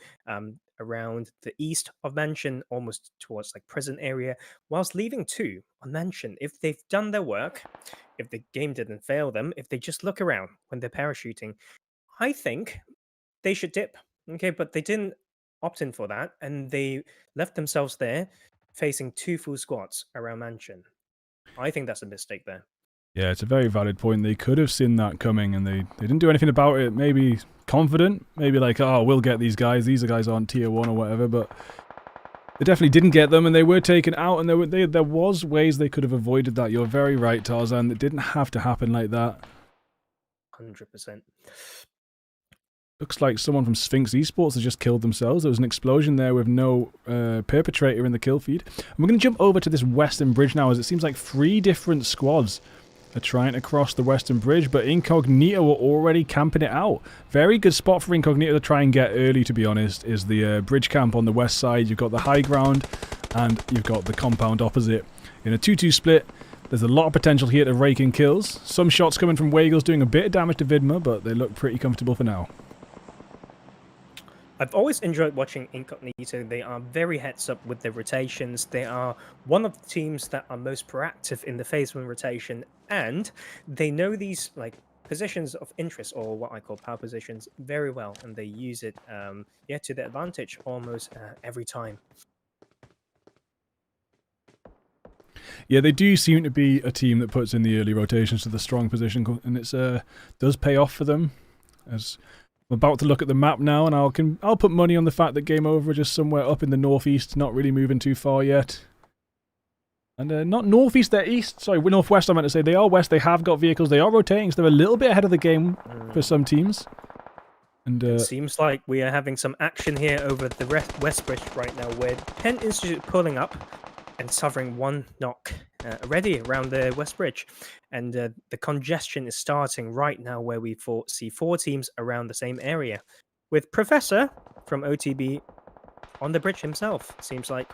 around the east of Mansion, almost towards like prison area, whilst leaving 2 on Mansion. If they've done their work, if the game didn't fail them, if they just look around when they're parachuting, I think they should dip. Okay, but they didn't opt in for that, and they left themselves there facing 2 full squads around Mansion. I think that's a mistake there. Yeah, it's a very valid point. They could have seen that coming and they didn't do anything about it. Maybe confident, maybe like, oh, we'll get these guys. These guys aren't tier 1 or whatever, but they definitely didn't get them and they were taken out, and there was ways they could have avoided that. You're very right, Tarzan. It didn't have to happen like that. 100%. Looks like someone from Sphinx Esports has just killed themselves. There was an explosion there with no perpetrator in the kill feed. And we're going to jump over to this western bridge now, as it seems like 3 different squads are trying to cross the western bridge, but Incognito were already camping it out. Very good spot for Incognito to try and get early, to be honest, is the bridge camp on the west side. You've got the high ground, and you've got the compound opposite. In a 2-2 split, there's a lot of potential here to rake in kills. Some shots coming from Wagles doing a bit of damage to Vidma, but they look pretty comfortable for now. I've always enjoyed watching Incognito. They are very heads up with their rotations. They are one of the teams that are most proactive in the phase 1 rotation, and they know these like positions of interest, or what I call power positions, very well, and they use it to their advantage almost every time. Yeah, they do seem to be a team that puts in the early rotations to the strong position, and it does pay off for them. As I'm about to look at the map now, and I'll put money on the fact that Game Over are just somewhere up in the northeast, not really moving too far yet. And not northeast, they're east. Sorry, northwest I meant to say. They are west, they have got vehicles, they are rotating, so they're a little bit ahead of the game for some teams. And it seems like we are having some action here over the West Bridge right now, where Penn Institute pulling up. and suffering one knock already around the West Bridge. And the congestion is starting right now where we see 4 teams around the same area. With Professor from OTB on the bridge himself, seems like.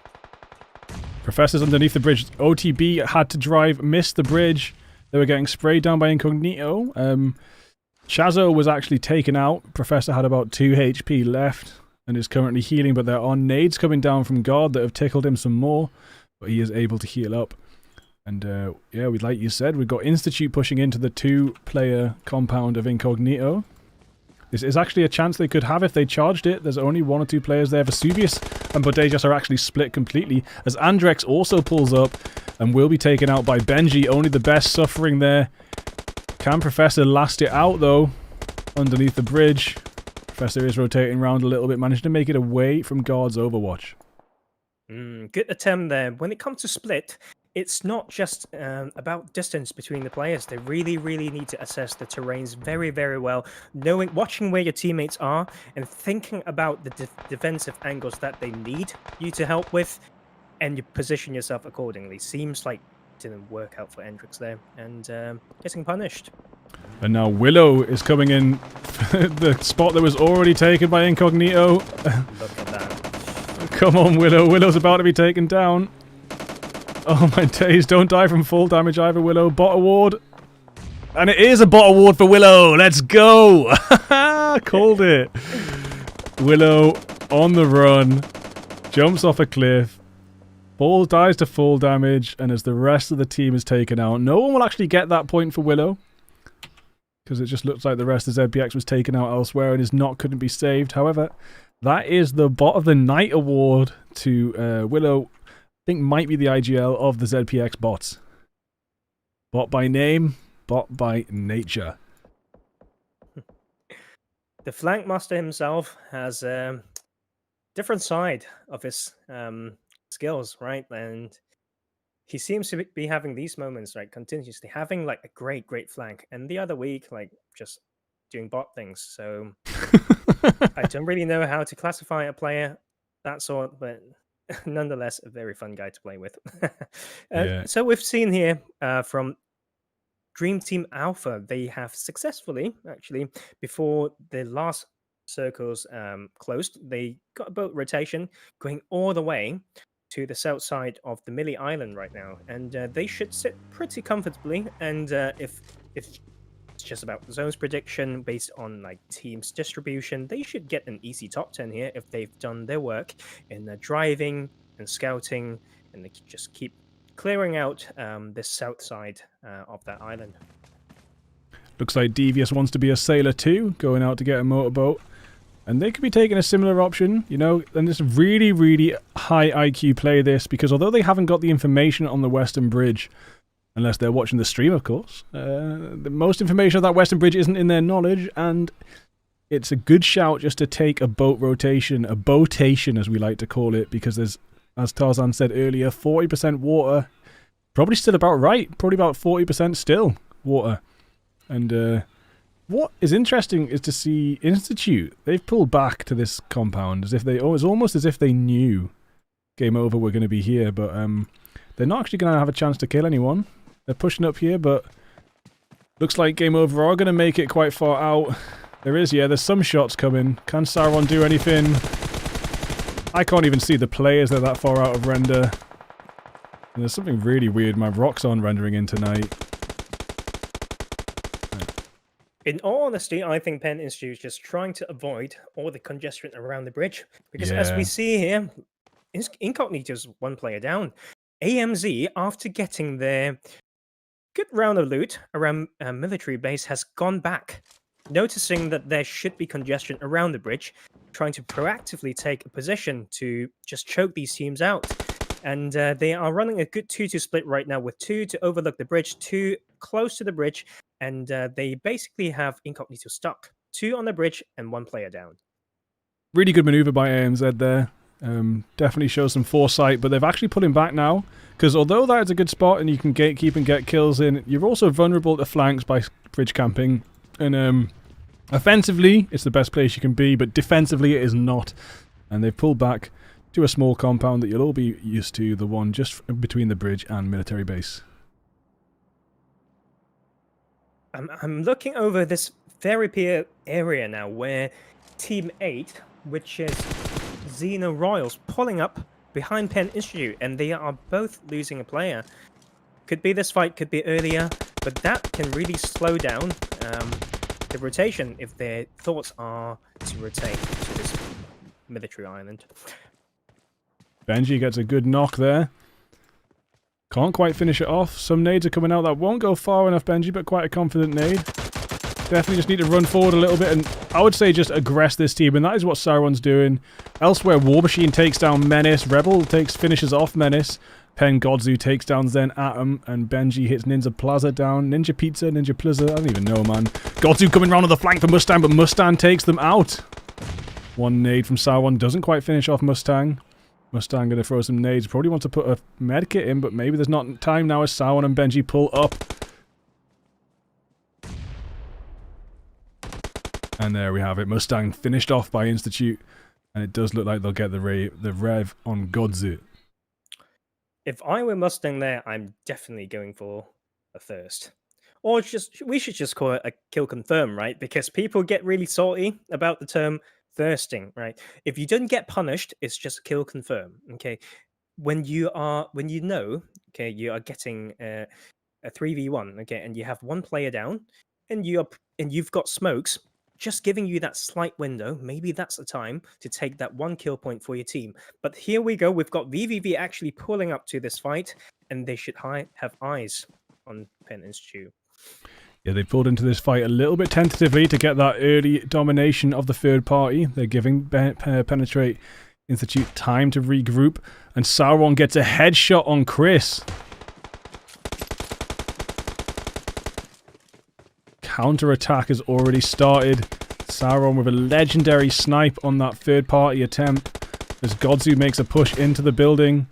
Professor's underneath the bridge. OTB had to drive, missed the bridge. They were getting sprayed down by Incognito. Chazo was actually taken out. Professor had about 2 HP left and is currently healing, but there are nades coming down from guard that have tickled him some more, but he is able to heal up. And yeah, like you said, we've got Institute pushing into the 2-player compound of Incognito. This is actually a chance they could have if they charged it. There's only 1 or 2 players there. Vesuvius and Bodejas are actually split completely, as Andrex also pulls up and will be taken out by Benji. Only the best suffering there. Can Professor last it out, though, underneath the bridge? Professor is rotating around a little bit, managed to make it away from guard's overwatch. Good attempt there. When it comes to split, it's not just about distance between the players. They really, really need to assess the terrains very, very well, watching where your teammates are, and thinking about the defensive angles that they need you to help with, and you position yourself accordingly. Seems like it didn't work out for Hendrix there, and getting punished. And now Willow is coming in the spot that was already taken by Incognito. Look at that. Come on, Willow. Willow's about to be taken down. Oh my days, don't die from full damage either, Willow. Bot award. And it is a bot award for Willow. Let's go. Called it. Willow on the run. Jumps off a cliff. Dies to full damage. And as the rest of the team is taken out, no one will actually get that point for Willow, because it just looks like the rest of ZPX was taken out elsewhere and couldn't be saved. However, that is the Bot of the Night award to Willow. I think might be the IGL of the ZPX bots. Bot by name, bot by nature. The Flank Master himself has a different side of his skills, right? And he seems to be having these moments, like continuously having like a great flank, and the other week, like just doing bot things. So I don't really know how to classify a player that sort, but nonetheless, a very fun guy to play with. Yeah. So we've seen here from Dream Team Alpha, they have successfully, actually, before the last circles closed, they got a boat rotation going all the way to the south side of the Millie Island right now, and they should sit pretty comfortably. And if it's just about zones prediction based on like teams distribution, they should get an easy top 10 here if they've done their work in driving and scouting, and they just keep clearing out this south side of that island. Looks like Devious wants to be a sailor too, going out to get a motorboat. And they could be taking a similar option, you know, and it's really, really high IQ play this, because although they haven't got the information on the Western Bridge, unless they're watching the stream, of course, the most information of that Western Bridge isn't in their knowledge, and it's a good shout just to take a boat rotation, a boatation as we like to call it, because there's, as Tarzan said earlier, 40% water, probably still about right, probably about 40% still water. And what is interesting is to see Institute. They've pulled back to this compound as if it was almost as if they knew Game Over were going to be here, but they're not actually going to have a chance to kill anyone. They're pushing up here, but looks like Game Over are going to make it quite far out. There's some shots coming. Can Sauron do anything? I can't even see the players. They're that far out of render. And there's something really weird my rocks aren't rendering in tonight. In all honesty, I think Penn Institute is just trying to avoid all the congestion around the bridge. Because as we see here, Incognito's 1 player down. AMZ, after getting their good round of loot around a military base, has gone back, noticing that there should be congestion around the bridge, trying to proactively take a position to just choke these teams out. And they are running a good 2-2 split right now, with 2 to overlook the bridge, 2 close to the bridge, and they basically have Incognito stuck. 2 on the bridge and 1 player down. Really good maneuver by AMZ there. Definitely shows some foresight, but they've actually put him back now, because although that is a good spot and you can gatekeep and get kills in, you're also vulnerable to flanks by bridge camping. And offensively, it's the best place you can be, but defensively it is not. And they've pulled back to a small compound that you'll all be used to, the one just between the bridge and military base. I'm looking over this therapy area now where Team 8, which is Xeno Royals, pulling up behind Penn Institute, and they are both losing a player. Could be this fight, could be earlier, but that can really slow down the rotation if their thoughts are to rotate to this military island. Benji gets a good knock there. Can't quite finish it off. Some nades are coming out that won't go far enough, Benji, but quite a confident nade. Definitely just need to run forward a little bit, and I would say just aggress this team, and that is what Sauron's doing. Elsewhere, War Machine takes down Menace. Rebel finishes off Menace. Pen Godzu takes down Zen Atom, and Benji hits Ninja Plaza down. Ninja Pizza, Ninja Plaza, I don't even know, man. Godzu coming round on the flank for Mustang, but Mustang takes them out. One nade from Sauron doesn't quite finish off Mustang. Mustang going to throw some nades. Probably wants to put a medkit in, but maybe there's not time now as Sauron and Benji pull up. And there we have it. Mustang finished off by Institute. And it does look like they'll get the rev on Godzu. If I were Mustang there, I'm definitely going for a thirst. Or we should just call it a kill confirm, right? Because people get really salty about the term thirsting, right? If you don't get punished, it's just kill confirm. Okay. When you know, okay, you are getting a 3v1, okay, and you have one player down, and you've got smokes, just giving you that slight window, maybe that's the time to take that one kill point for your team. But here we go, we've got VVV actually pulling up to this fight, and they should have eyes on Penn Institute. Yeah, they pulled into this fight a little bit tentatively to get that early domination of the third party. They're giving Penetrate Institute time to regroup, and Sauron gets a headshot on Chris. Counter-attack has already started. Sauron with a legendary snipe on that third party attempt as Godzu makes a push into the building.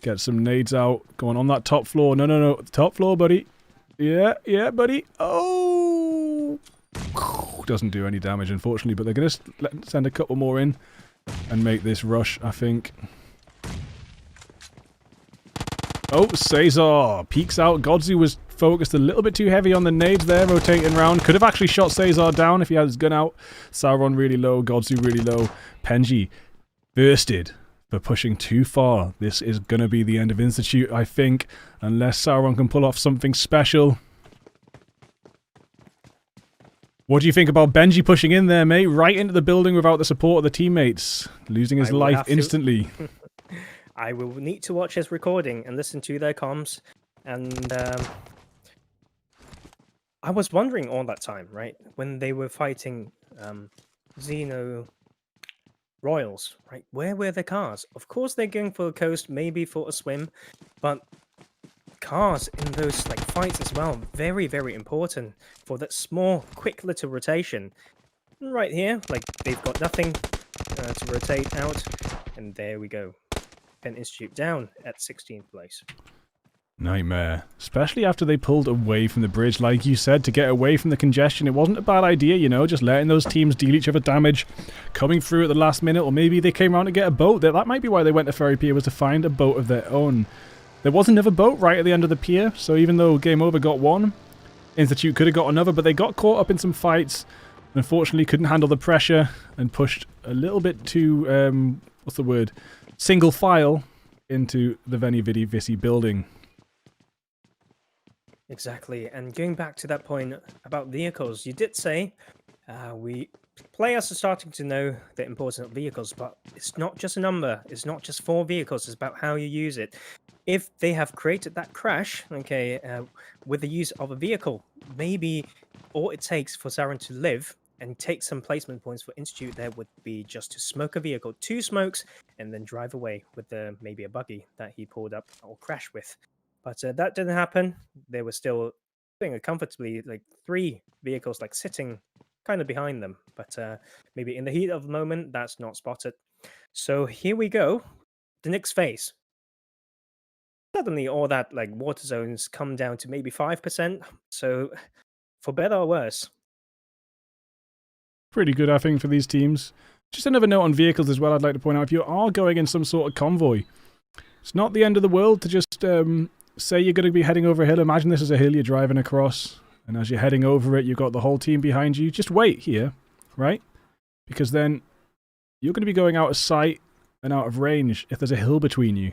Get some nades out. Going on that top floor. No. Top floor, buddy. Yeah, buddy. Oh! Doesn't do any damage, unfortunately, but they're going to send a couple more in and make this rush, I think. Oh, Caesar peeks out. Godzu was focused a little bit too heavy on the nades there, rotating around. Could have actually shot Caesar down if he had his gun out. Sauron really low, Godzu really low. Penji bursted for pushing too far. This is going to be the end of Institute, I think, unless Sauron can pull off something special. What do you think about Benji pushing in there, mate? Right into the building without the support of the teammates. Losing his life instantly. I will need to watch his recording and listen to their comms. And I was wondering all that time, right? When they were fighting Xeno Royals, right? Where were the cars? Of course they're going for the coast, maybe for a swim, but cars in those like fights as well, very, very important for that small, quick little rotation. Right here, like they've got nothing to rotate out, and there we go. Penn Institute down at 16th place. Nightmare. Especially after they pulled away from the bridge, like you said, to get away from the congestion. It wasn't a bad idea, you know, just letting those teams deal each other damage, coming through at the last minute, or maybe they came around to get a boat. That might be why they went to Ferry Pier, was to find a boat of their own. There was another boat right at the end of the pier, so even though Game Over got one, Institute could have got another, but they got caught up in some fights. Unfortunately, couldn't handle the pressure and pushed a little bit too, what's the word? Single file into the Veni Vidi Vici building. Exactly, and going back to that point about vehicles, you did say players are starting to know the importance of vehicles, but it's not just a number, it's not just 4 vehicles, it's about how you use it. If they have created that crash, okay, with the use of a vehicle, maybe all it takes for Sauron to live and take some placement points for Institute there would be just to smoke a vehicle, 2 smokes, and then drive away with maybe a buggy that he pulled up or crashed with. But that didn't happen. They were still doing comfortably, like 3 vehicles like sitting kind of behind them. But maybe in the heat of the moment, that's not spotted. So here we go. The next phase. Suddenly all that like water zones come down to maybe 5%. So for better or worse. Pretty good, I think, for these teams. Just another note on vehicles as well, I'd like to point out, if you are going in some sort of convoy, it's not the end of the world to just say you're going to be heading over a hill. Imagine this is a hill you're driving across, and as you're heading over it, you've got the whole team behind you. Just wait here, right? Because then you're going to be going out of sight and out of range if there's a hill between you.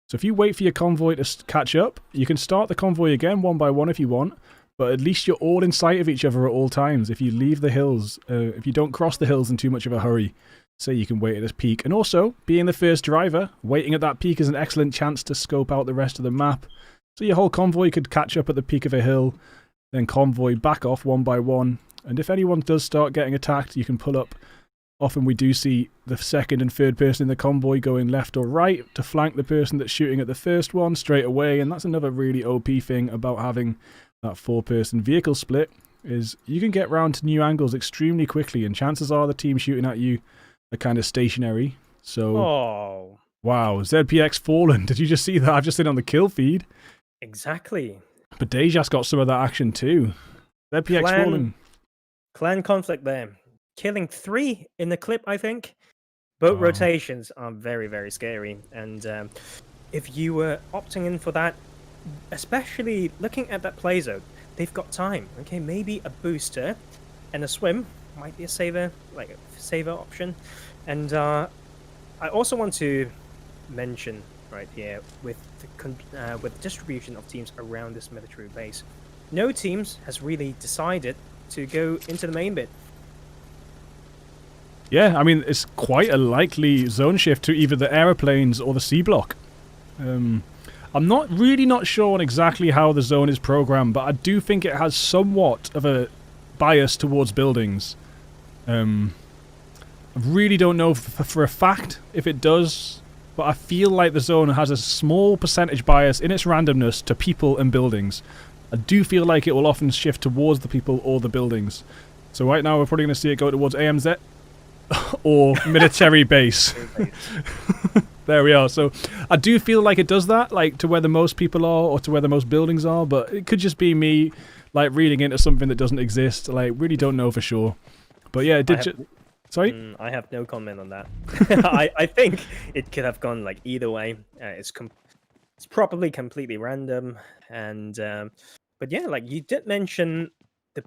So if you wait for your convoy to catch up, you can start the convoy again one by one if you want, but at least you're all in sight of each other at all times. If you leave the hills, if you don't cross the hills in too much of a hurry, say you can wait at this peak. And also, being the first driver, waiting at that peak is an excellent chance to scope out the rest of the map. So your whole convoy could catch up at the peak of a hill, then convoy back off one by one. And if anyone does start getting attacked, you can pull up. Often we do see the second and third person in the convoy going left or right to flank the person that's shooting at the first one straight away. And that's another really OP thing about having that 4-person vehicle split, is you can get round to new angles extremely quickly, and chances are the team shooting at you are kind of stationary. So, Oh, wow, ZPX fallen. Did you just see that? I've just seen it on the kill feed. exactly. But Deja's got some of that action too. ZPX fallen. Clan conflict there. Killing 3 in the clip, I think. Boat rotations are very, very scary. And if you were opting in for that, especially looking at that play zone, they've got time. Okay, maybe a booster and a swim might be a saver, like a saver option. And I also want to mention right here with the distribution of teams around this military base, no teams has really decided to go into the main bit. Yeah, I mean, it's quite a likely zone shift to either the aeroplanes or the C block. I'm not sure on exactly how the zone is programmed, but I do think it has somewhat of a bias towards buildings. I really don't know for a fact if it does, but I feel like the zone has a small percentage bias in its randomness to people and buildings. I do feel like it will often shift towards the people or the buildings. So right now we're probably going to see it go towards AMZ or military base. There we are. So I do feel like it does that, like to where the most people are or to where the most buildings are, but it could just be me like reading into something that doesn't exist. Like, really don't know for sure. But yeah, it did. Sorry? I have no comment on that. I think it could have gone like either way. It's probably completely random. And but yeah, like you did mention the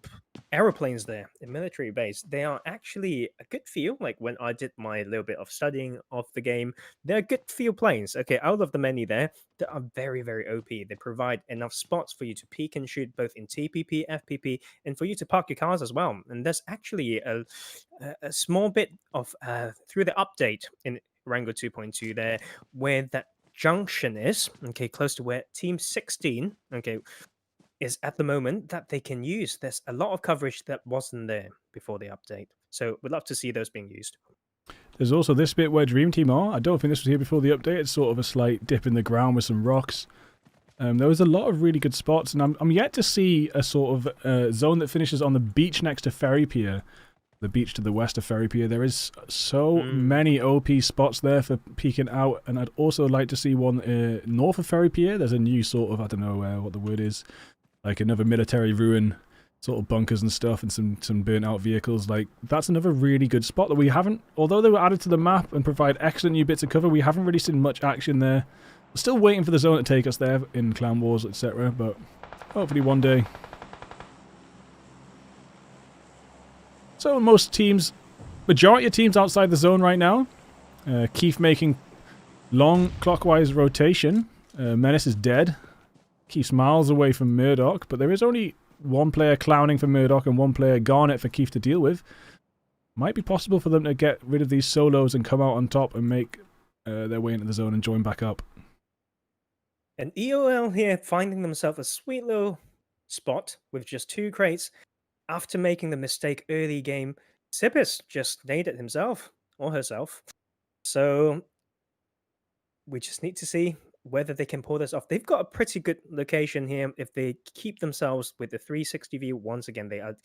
aeroplanes there in military base, they are actually a good feel. Like when I did my little bit of studying of the game, they're good feel planes. Okay, out of the many there, they are very, very OP. They provide enough spots for you to peek and shoot both in TPP, FPP, and for you to park your cars as well. And there's actually a small bit of through the update in Rango 2.2 there, where that junction is, okay, close to where Team 16, okay, is at the moment that they can use. There's a lot of coverage that wasn't there before the update. So we'd love to see those being used. There's also this bit where Dream Team are. I don't think this was here before the update. It's sort of a slight dip in the ground with some rocks. There was a lot of really good spots, and I'm yet to see a sort of zone that finishes on the beach next to Ferry Pier. The beach to the west of Ferry Pier. There is so many OP spots there for peeking out, and I'd also like to see one north of Ferry Pier. There's a new sort of, I don't know what the word is, like another military ruin, sort of bunkers and stuff, and some burnt out vehicles. Like, that's another really good spot that we haven't, although they were added to the map and provide excellent new bits of cover, we haven't really seen much action there. We're still waiting for the zone to take us there in Clan Wars, etc., but hopefully one day. So most teams, majority of teams outside the zone right now. Keith making long clockwise rotation. Menace is dead. Keith's miles away from Murdoch, but there is only one player clowning for Murdoch and one player Garnet for Keith to deal with. Might be possible for them to get rid of these solos and come out on top and make their way into the zone and join back up. And EOL here finding themselves a sweet little spot with just 2 crates after making the mistake early game. Sippis just naded himself or herself. So we just need to see whether they can pull this off. They've got a pretty good location here if they keep themselves with the 360 view. Once again, they are,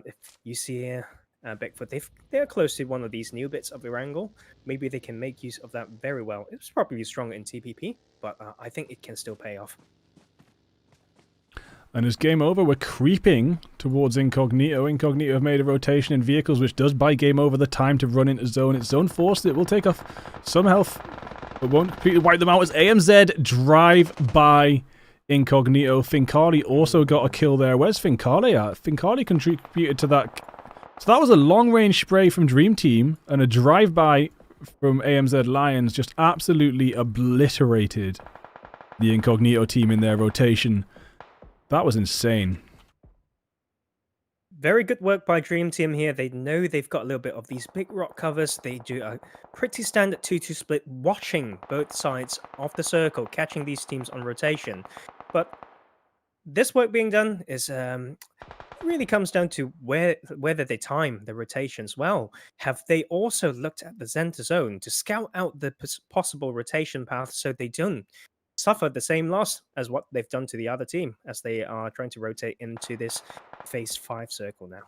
if you see here, Bigfoot, they're close to one of these new bits of Erangel. Maybe they can make use of that very well. It's probably stronger in TPP, but I think it can still pay off. And as game over, we're creeping towards Incognito. Incognito have made a rotation in vehicles, which does buy game over the time to run into zone. It's zone forced. It will take off some health, but won't completely wipe them out as AMZ drive by Incognito. Fincali also got a kill there. Where's Fincali at? Fincali contributed to that. So that was a long-range spray from Dream Team, and a drive-by from AMZ Lions just absolutely obliterated the Incognito team in their rotation. That was insane. Very good work by Dream Team here. They know they've got a little bit of these big rock covers. They do a pretty standard 2-2 split, watching both sides of the circle, catching these teams on rotation. But this work being done is really comes down to whether they time the rotations well. Have they also looked at the center zone to scout out the possible rotation path so they don't suffer the same loss as what they've done to the other team as they are trying to rotate into this phase 5 circle now?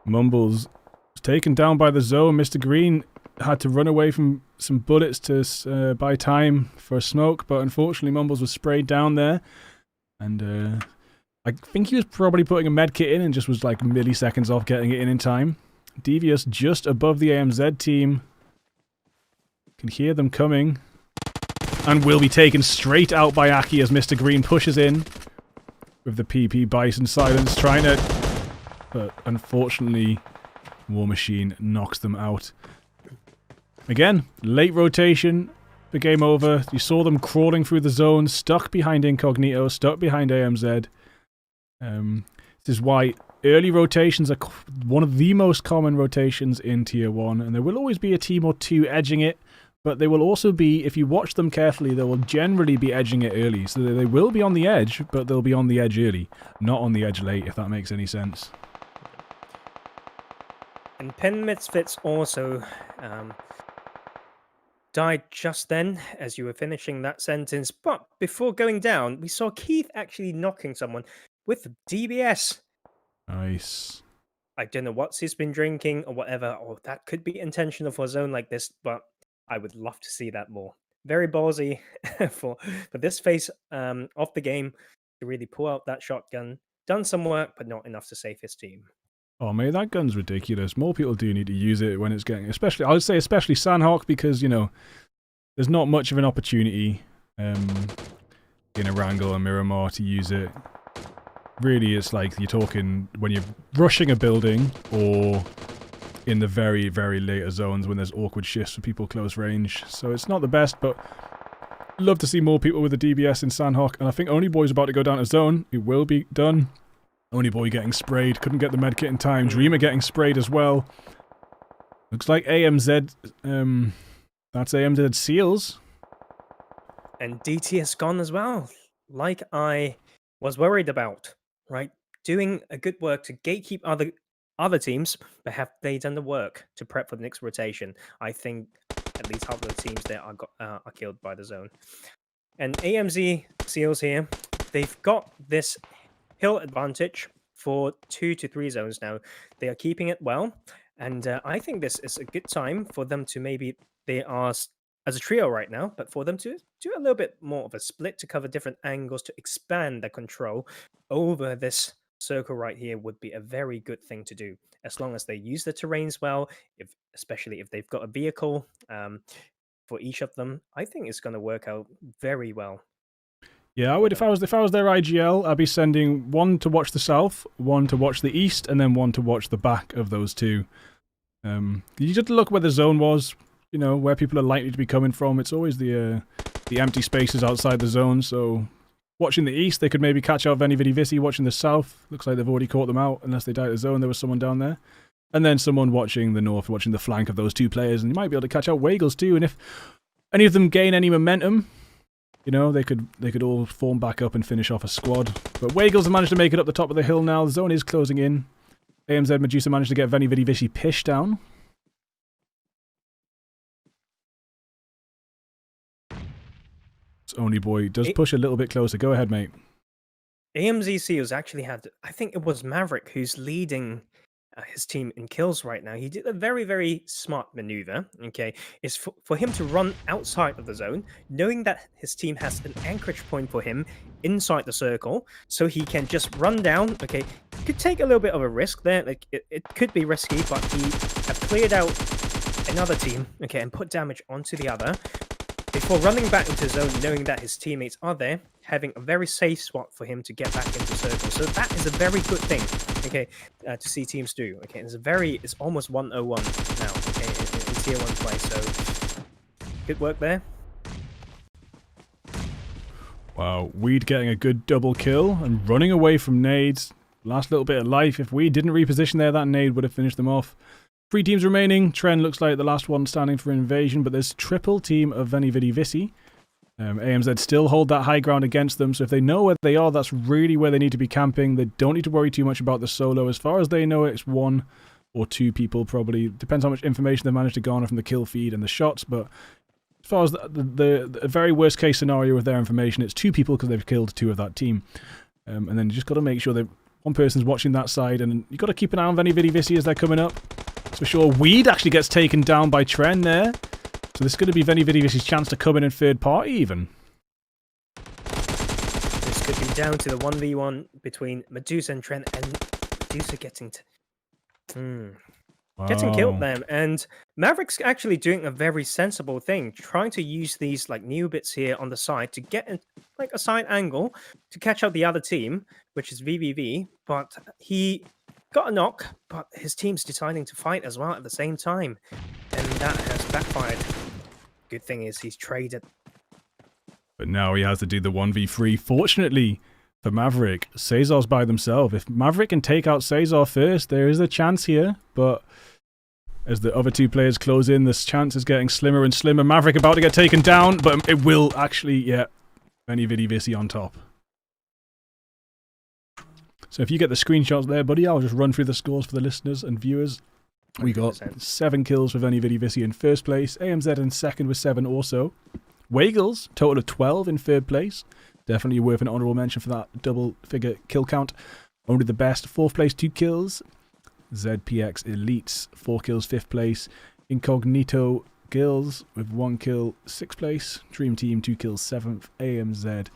Mumbles was taken down by the zone. Mr. Green had to run away from some bullets to buy time for a smoke, but unfortunately Mumbles was sprayed down there. And I think he was probably putting a med kit in and just was like milliseconds off getting it in time. Devious just above the AMZ team. Can hear them coming. And will be taken straight out by Aki as Mr. Green pushes in with the PP Bison Silence, trying to... But unfortunately, War Machine knocks them out. Again, late rotation. The game over. You saw them crawling through the zone, stuck behind Incognito, stuck behind AMZ. This is why early rotations are one of the most common rotations in Tier 1, and there will always be a team or two edging it, but they will also be, if you watch them carefully, they will generally be edging it early. So they will be on the edge, but they'll be on the edge early, not on the edge late, if that makes any sense. And Pen Misfits also died just then as you were finishing that sentence. But before going down, we saw Keith actually knocking someone with DBS. Nice. I don't know what he's been drinking or whatever, or that could be intentional for a zone like this, but I would love to see that more. Very ballsy for this phase of the game to really pull out that shotgun. Done some work, but not enough to save his team. Oh, mate, that gun's ridiculous. More people do need to use it when it's getting... Especially, I would say especially Sandhawk, because, you know, there's not much of an opportunity in a Wrangle and Miramar to use it. Really, it's like you're talking when you're rushing a building or in the very, very later zones when there's awkward shifts for people close range. So it's not the best, but love to see more people with the DBS in Sandhawk. And I think Only Boy's about to go down to zone. It will be done. Only Boy getting sprayed. Couldn't get the medkit in time. Dreamer getting sprayed as well. Looks like AMZ... that's AMZ Seals. And DT has gone as well. Like I was worried about, right? Doing a good work to gatekeep other teams, but have they done the work to prep for the next rotation? I think at least half of the teams there are killed by the zone. And AMZ Seals here, they've got this hill advantage for 2 to 3 zones now. They are keeping it well, and I think this is a good time for them to maybe... They are as a trio right now, but for them to do a little bit more of a split to cover different angles to expand their control over this circle right here would be a very good thing to do, as long as they use the terrains well, especially if they've got a vehicle for each of them. I think it's going to work out very well. Yeah, I would if I was their IGL, I'd be sending one to watch the south, one to watch the east, and then one to watch the back of those two. You just have to look where the zone was, you know, where people are likely to be coming from. It's always the empty spaces outside the zone, so watching the east, they could maybe catch out Veni Vidi Vici. Watching the south, looks like they've already caught them out, unless they died at the zone, there was someone down there. And then someone watching the north, watching the flank of those two players, and you might be able to catch out Waggles too, and if any of them gain any momentum, you know, they could all form back up and finish off a squad. But Waggles have managed to make it up the top of the hill now. The zone is closing in. AMZ Medusa managed to get Veni Vidi Vici Pish down. Only Boy does push a little bit closer. Go ahead, mate. AMZ Seals actually had, I think it was Maverick who's leading his team in kills right now, he did a very, very smart maneuver. Okay, is for him to run outside of the zone, knowing that his team has an anchorage point for him inside the circle, so he can just run down. Okay, could take a little bit of a risk there. Like it could be risky, but he have cleared out another team. Okay, and put damage onto the other before running back into zone, knowing that his teammates are there, having a very safe spot for him to get back into circle. So that is a very good thing, okay, to see teams do. Okay, it's almost 101 now, okay, in tier 1 play. So good work there. Wow, Weed getting a good double kill and running away from nades. Last little bit of life. If Weed didn't reposition there, that nade would have finished them off. 3 teams remaining. Tren looks like the last one standing for invasion, but there's triple team of Veni Vidi Vici. AMZ still hold that high ground against them, so if they know where they are, that's really where they need to be camping. They don't need to worry too much about the solo. As far as they know, it's 1 or 2 people probably. Depends how much information they manage to garner from the kill feed and the shots, but as far as the very worst case scenario with their information, it's 2 people because they've killed 2 of that team. And then you just got to make sure that one person's watching that side, and you've got to keep an eye on Veni Vidi Vici as they're coming up. For sure, Weed actually gets taken down by Tren there. So this is going to be Veni Vidi Vici's chance to come in third party even. This could be down to the 1v1 between Medusa and Tren, and Medusa getting getting killed them. And Maverick's actually doing a very sensible thing, trying to use these like new bits here on the side to get like a side angle to catch out the other team, which is VVV, but he got a knock, but his team's deciding to fight as well at the same time, and that has backfired. Good thing is he's traded. But now he has to do the 1v3. Fortunately for Maverick, Cesar's by themselves. If Maverick can take out Cesar first, there is a chance here, but as the other 2 players close in, this chance is getting slimmer and slimmer. Maverick about to get taken down, but it will actually, yeah, Veni Vidi Vici on top. So if you get the screenshots there, buddy, I'll just run through the scores for the listeners and viewers. We got 7 kills for Veni Vidi Vici in first place. AMZ in second with 7 also. Wagles, total of 12 in third place. Definitely worth an honourable mention for that double-figure kill count. Only the best, 4th place, 2 kills. ZPX Elites, 4 kills, 5th place. Incognito Girls with 1 kill, 6th place. Dream Team, 2 kills, 7th. AMZ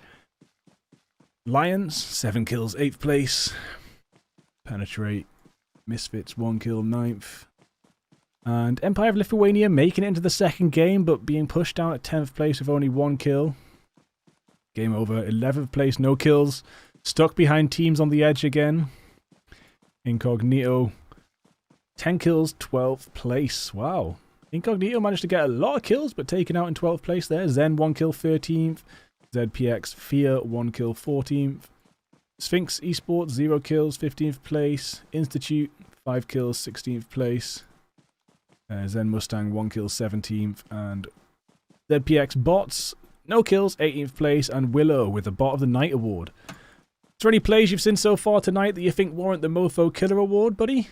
Lions, 7 kills, 8th place. Penetrate Misfits, 1 kill, 9th. And Empire of Lithuania making it into the second game, but being pushed down at 10th place with only 1 kill. Game over, 11th place, no kills. Stuck behind teams on the edge again. Incognito, 10 kills, 12th place. Wow. Incognito managed to get a lot of kills, but taken out in 12th place there. Zen, 1 kill, 13th. ZPX Fear, 1 kill, 14th. Sphinx Esports, 0 kills, 15th place. Institute, 5 kills, 16th place. Zen Mustang, 1 kill, 17th. And ZPX Bots, no kills, 18th place. And Willow with the Bot of the Night award. Is there any plays you've seen so far tonight that you think warrant the Mofo Killer award, buddy?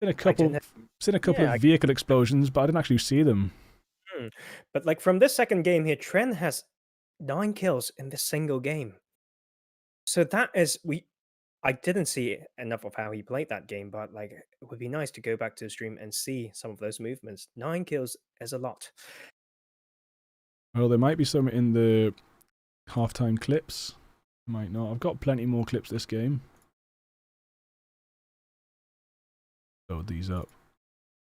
Seen a couple of vehicle explosions, but I didn't actually see them. But like from this second game here, Tren has 9 kills in this single game. So that is I didn't see enough of how he played that game, but like it would be nice to go back to the stream and see some of those movements. 9 kills is a lot. Well, there might be some in the halftime clips. Might not. I've got plenty more clips this game. Load these up.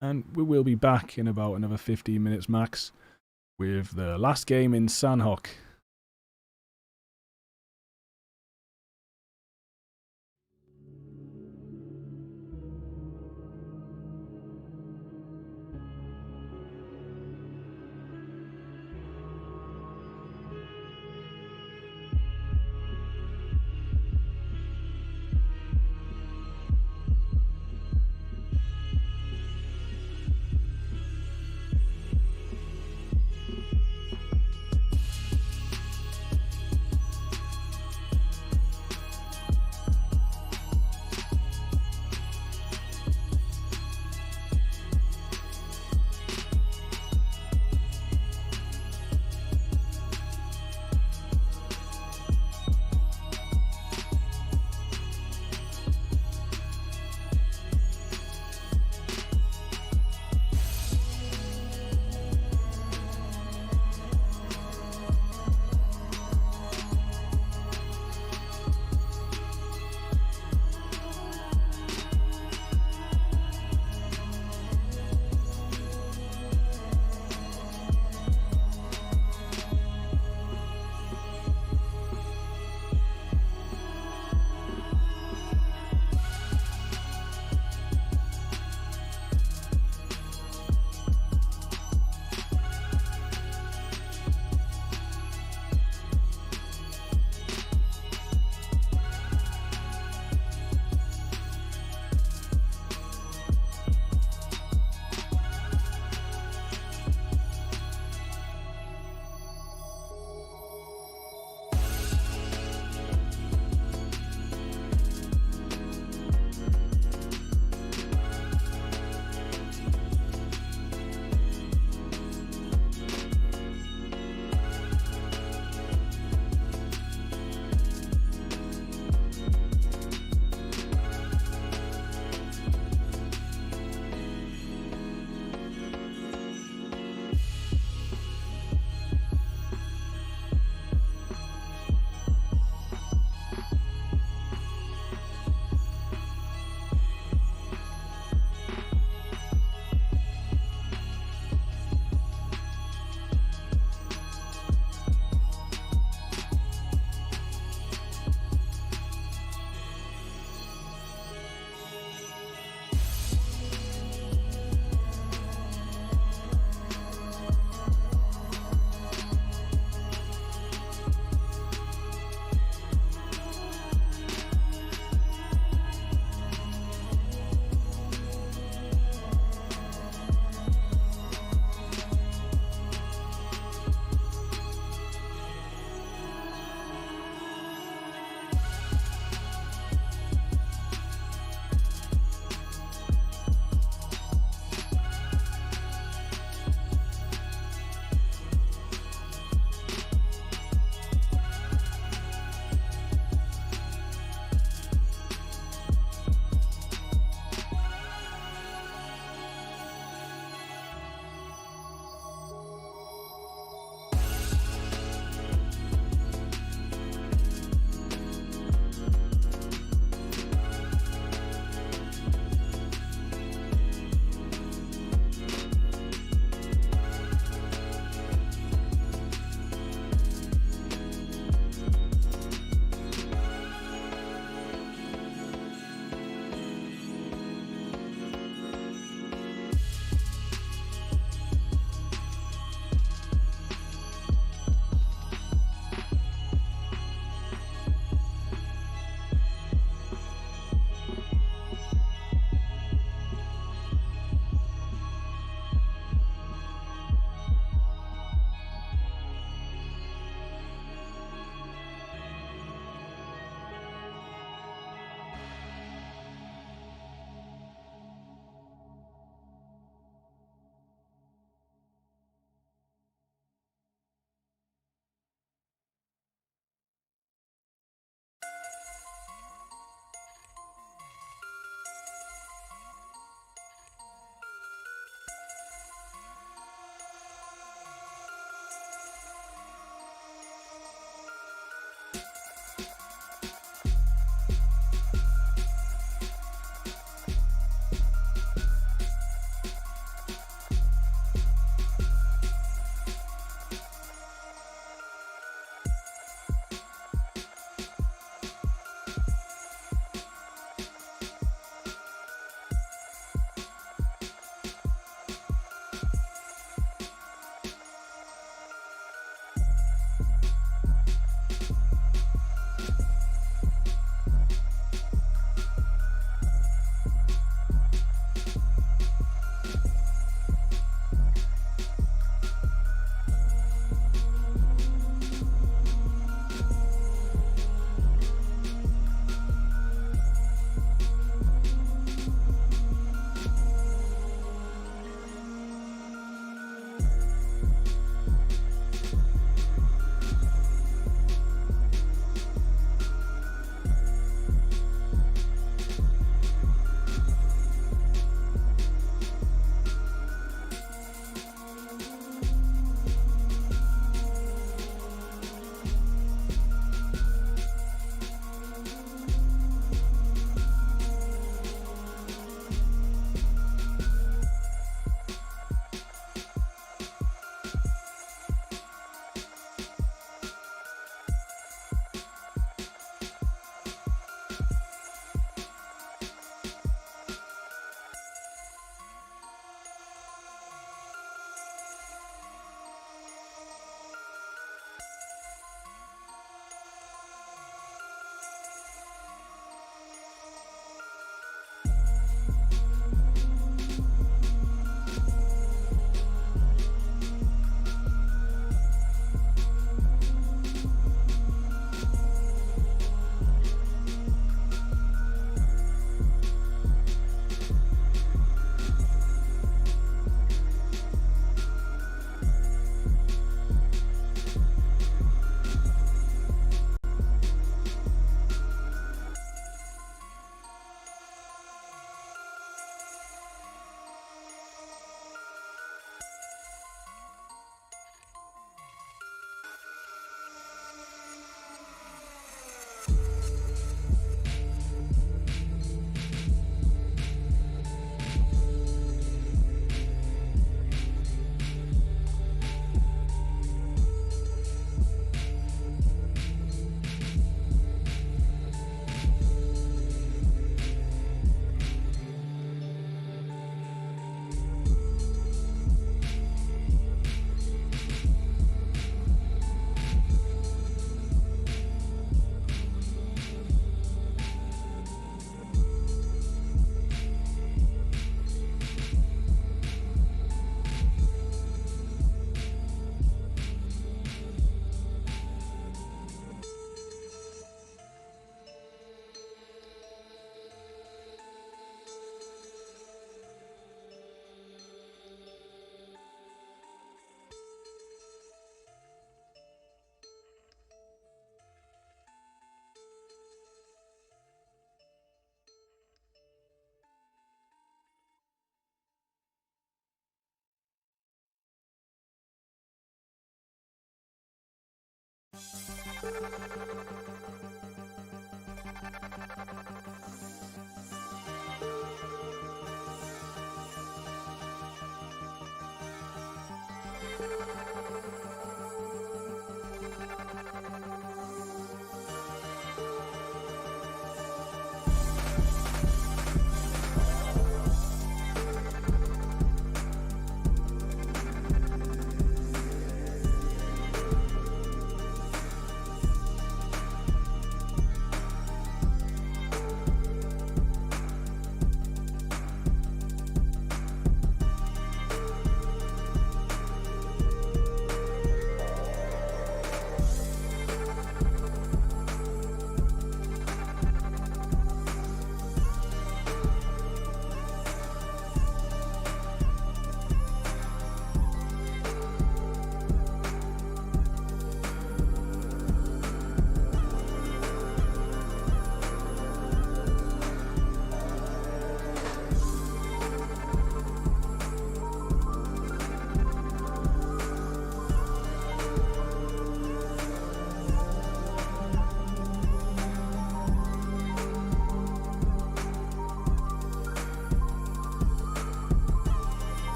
And we will be back in about another 15 minutes max with the last game in Sanhok.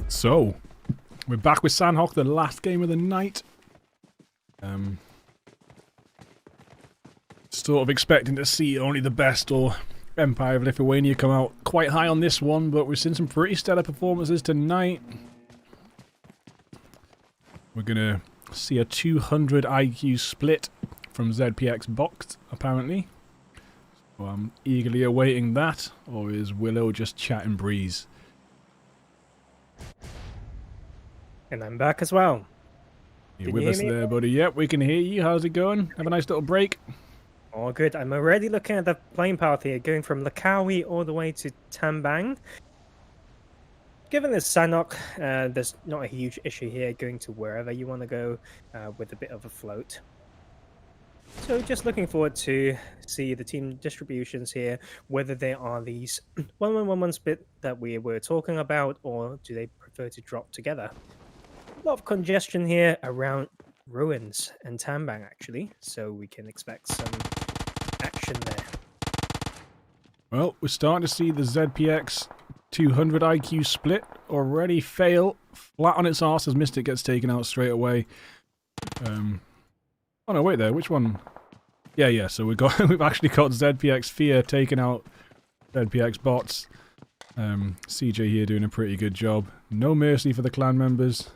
So, we're back with Sandhawk, the last game of the night. Sort of expecting to see only the best or Empire of Lithuania come out quite high on this one, but we've seen some pretty stellar performances tonight. We're going to see a 200 IQ split from ZPX Boxed, apparently. So I'm eagerly awaiting that, or is Willow just chatting breeze? And I'm back as well. You're with us there, buddy. Yep, we can hear you. How's it going? Have a nice little break. All good. I'm already looking at the plane path here, going from Lakawi all the way to Tambang. Given this Sanok, there's not a huge issue here going to wherever you want to go with a bit of a float. So just looking forward to see the team distributions here, whether there are these 1-1-1-1 split that we were talking about, or do they prefer to drop together. A lot of congestion here around Ruins and Tambang, actually, so we can expect some action there. Well, we're starting to see the ZPX 200 IQ split already fail flat on its arse as Mystic gets taken out straight away. Oh no, wait there, which one? Yeah, so we've actually got ZPX Fear taking out ZPX bots. CJ here doing a pretty good job. No mercy for the clan members.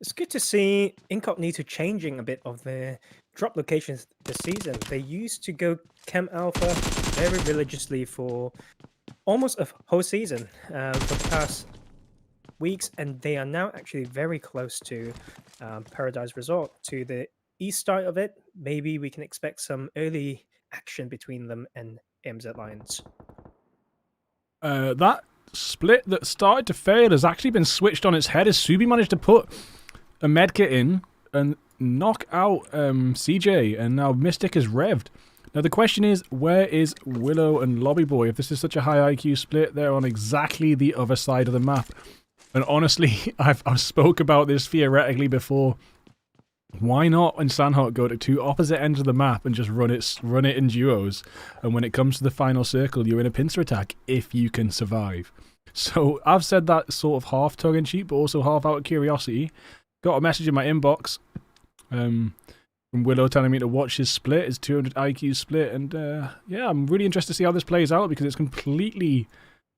It's good to see Incognito changing a bit of their drop locations this season. They used to go Chem Alpha very religiously for almost a whole season for the past weeks, and they are now actually very close to Paradise Resort. To the east side of it, maybe we can expect some early action between them and AMZ Lions. That split that started to fail has actually been switched on its head as Subi managed to put a medkit in and knock out CJ, and now Mystic is revved. Now the question is, where is Willow and Lobby Boy? If this is such a high IQ split, they're on exactly the other side of the map. And honestly, I've spoke about this theoretically before. Why not in Sandhawk go to two opposite ends of the map and just run it in duos? And when it comes to the final circle, you're in a pincer attack if you can survive. So I've said that sort of half tongue-in-cheek, but also half out of curiosity. Got a message in my inbox from Willow telling me to watch his split, his 200 IQ split, and yeah, I'm really interested to see how this plays out because it's completely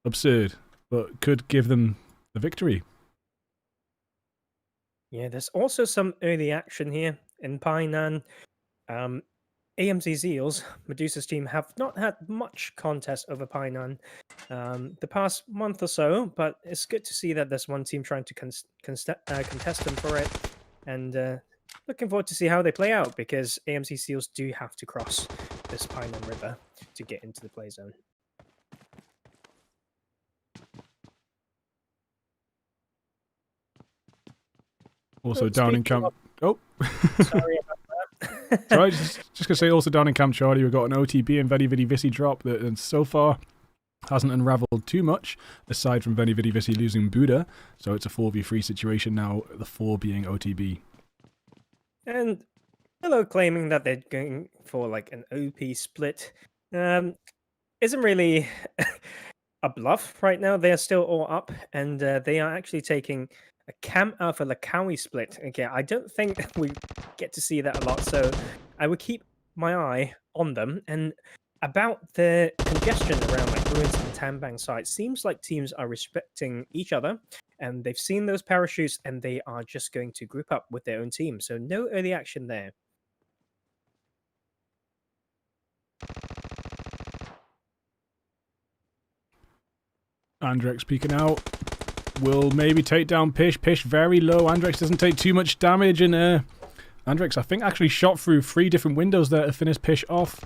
absurd, but could give them the victory. Yeah, there's also some early action here in Painan. AMZ Zeals, Medusa's team, have not had much contest over Painan the past month or so, but it's good to see that there's one team trying to contest them for it, and looking forward to see how they play out, because AMZ Seals do have to cross this Painan River to get into the play zone. Also down in camp. Oh, sorry about that. Sorry, just gonna say, also down in Camp Charlie, we've got an OTB and Veni Vidi Vici drop that so far hasn't unraveled too much, aside from Veni Vidi Vici losing Buddha. So it's a 4v3 situation now, the 4 being OTB. And Hello claiming that they're going for like an OP split isn't really a bluff right now. They're still all up, and they are actually taking a Cam Alpha Lakawi split. Okay, I don't think we get to see that a lot, so I would keep my eye on them. And about the congestion around like Ruins and Tambang sites, seems like teams are respecting each other, and they've seen those parachutes, and they are just going to group up with their own team. So no early action there. Andrex peeking out. Will maybe take down Pish. Pish very low. Andrex doesn't take too much damage, and Andrex, I think, actually shot through 3 different windows there to finish Pish off.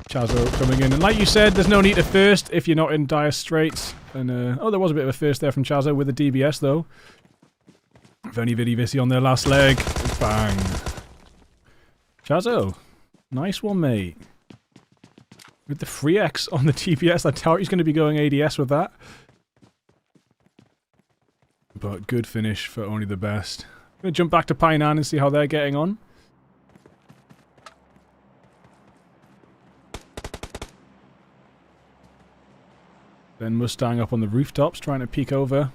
Chazo coming in, and like you said, there's no need to first if you're not in dire straits. And oh, there was a bit of a first there from Chazo with the DBS though. Veni Vidi Vici on their last leg. Bang. Chazo, nice one, mate. With the 3x on the TPS, I doubt he's going to be going ADS with that. But good finish for only the best. I'm going to jump back to Painan and see how they're getting on. Then Mustang up on the rooftops trying to peek over.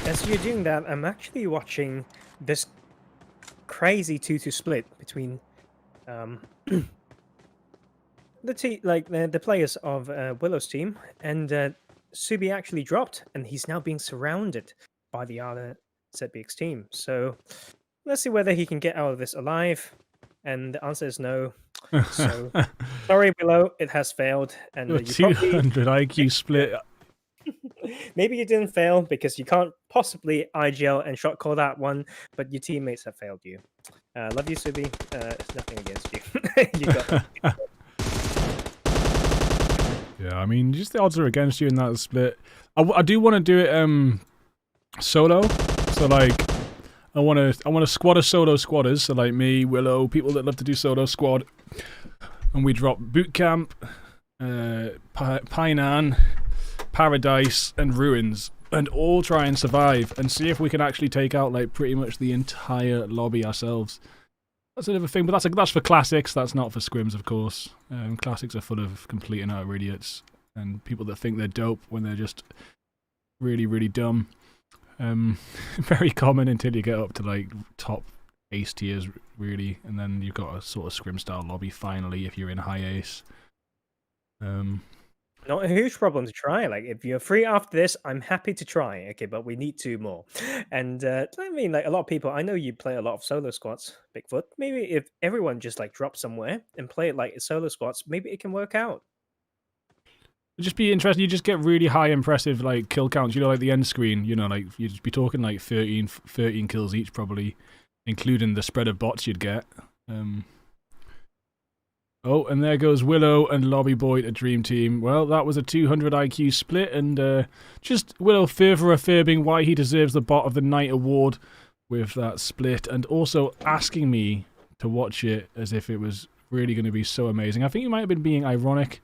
As you're doing that, I'm actually watching this crazy 2-2 split between the players of Willow's team, and Subi actually dropped, and he's now being surrounded by the other ZBX team. So let's see whether he can get out of this alive, and the answer is no. So sorry, Willow, it has failed, and A 200 IQ split. Maybe you didn't fail because you can't possibly IGL and shot call that one, but your teammates have failed you. Love you, Subi. It's nothing against you. You got Yeah, I mean, just the odds are against you in that split. I do want to do it solo. So like, I want to squad of solo squatters. So like me, Willow, people that love to do solo squad, and we drop boot camp, Painan, Paradise, and Ruins, and all try and survive and see if we can actually take out like pretty much the entire lobby ourselves. That's another thing, but that's for classics. That's not for scrims, of course. Classics are full of complete and utter idiots and people that think they're dope when they're just really, really dumb. Very common until you get up to like top ace tiers, really, and then you've got a sort of scrim style lobby finally if you're in high ace. Not a huge problem to try. Like, if you're free after this, I'm happy to try. Okay, but we need 2 more. And I mean, like, a lot of people, I know you play a lot of solo squads, Bigfoot. Maybe if everyone just like drops somewhere and play it like solo squads, maybe it can work out. It'd just be interesting. You just get really high impressive like kill counts. You know, like the end screen. You know, like you'd just be talking like 13 kills each probably. including the spread of bots you'd get. Oh, and there goes Willow and Lobby Boy to Dream Team. Well, that was a 200 IQ split, and just Willow further affirming why he deserves the Bot of the Night award with that split, and also asking me to watch it as if it was really going to be so amazing. I think he might have been being ironic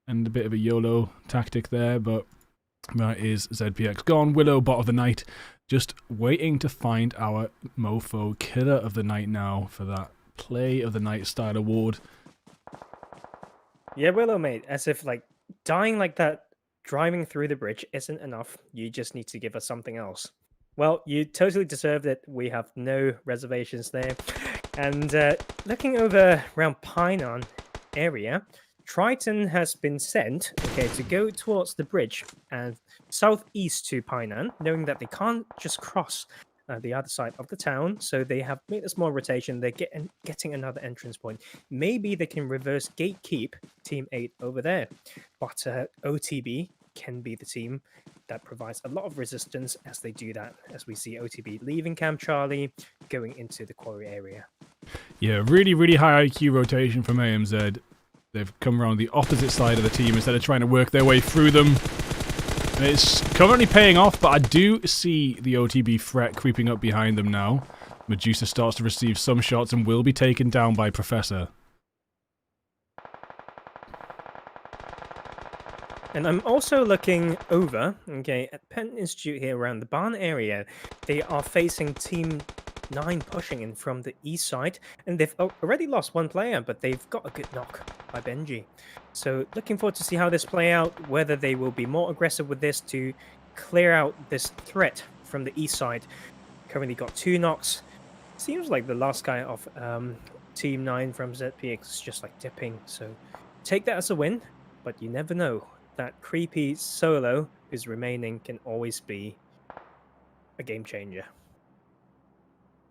and a bit of a YOLO tactic there, but that is ZPX gone. Willow, Bot of the Night, just waiting to find our mofo Killer of the Night now for that Play of the Night style award. Yeah, Willow, mate, as if like dying like that, driving through the bridge isn't enough. You just need to give us something else. Well, you totally deserved it. We have no reservations there. And looking over around Painan area, Triton has been sent, okay, to go towards the bridge and southeast to Painan, knowing that they can't just cross the other side of the town, so they have made a small rotation. They're getting another entrance point. Maybe they can reverse gatekeep Team 8 over there, but OTB can be the team that provides a lot of resistance as they do that, as we see OTB leaving Camp Charlie, going into the quarry area. Yeah, really, really high IQ rotation from AMZ. They've come around the opposite side of the team instead of trying to work their way through them. And it's currently paying off, but I do see the OTB threat creeping up behind them now. Medusa starts to receive some shots and will be taken down by Professor. And I'm also looking over, okay, at Penn Institute here around the barn area. They are facing Team 9 pushing in from the east side, and they've already lost one player, but they've got a good knock by Benji. So looking forward to see how this play out, whether they will be more aggressive with this to clear out this threat from the east side. Currently got 2 knocks. Seems like the last guy of Team 9 from ZPX is just like dipping, so take that as a win, but you never know. That creepy solo who's remaining can always be a game changer.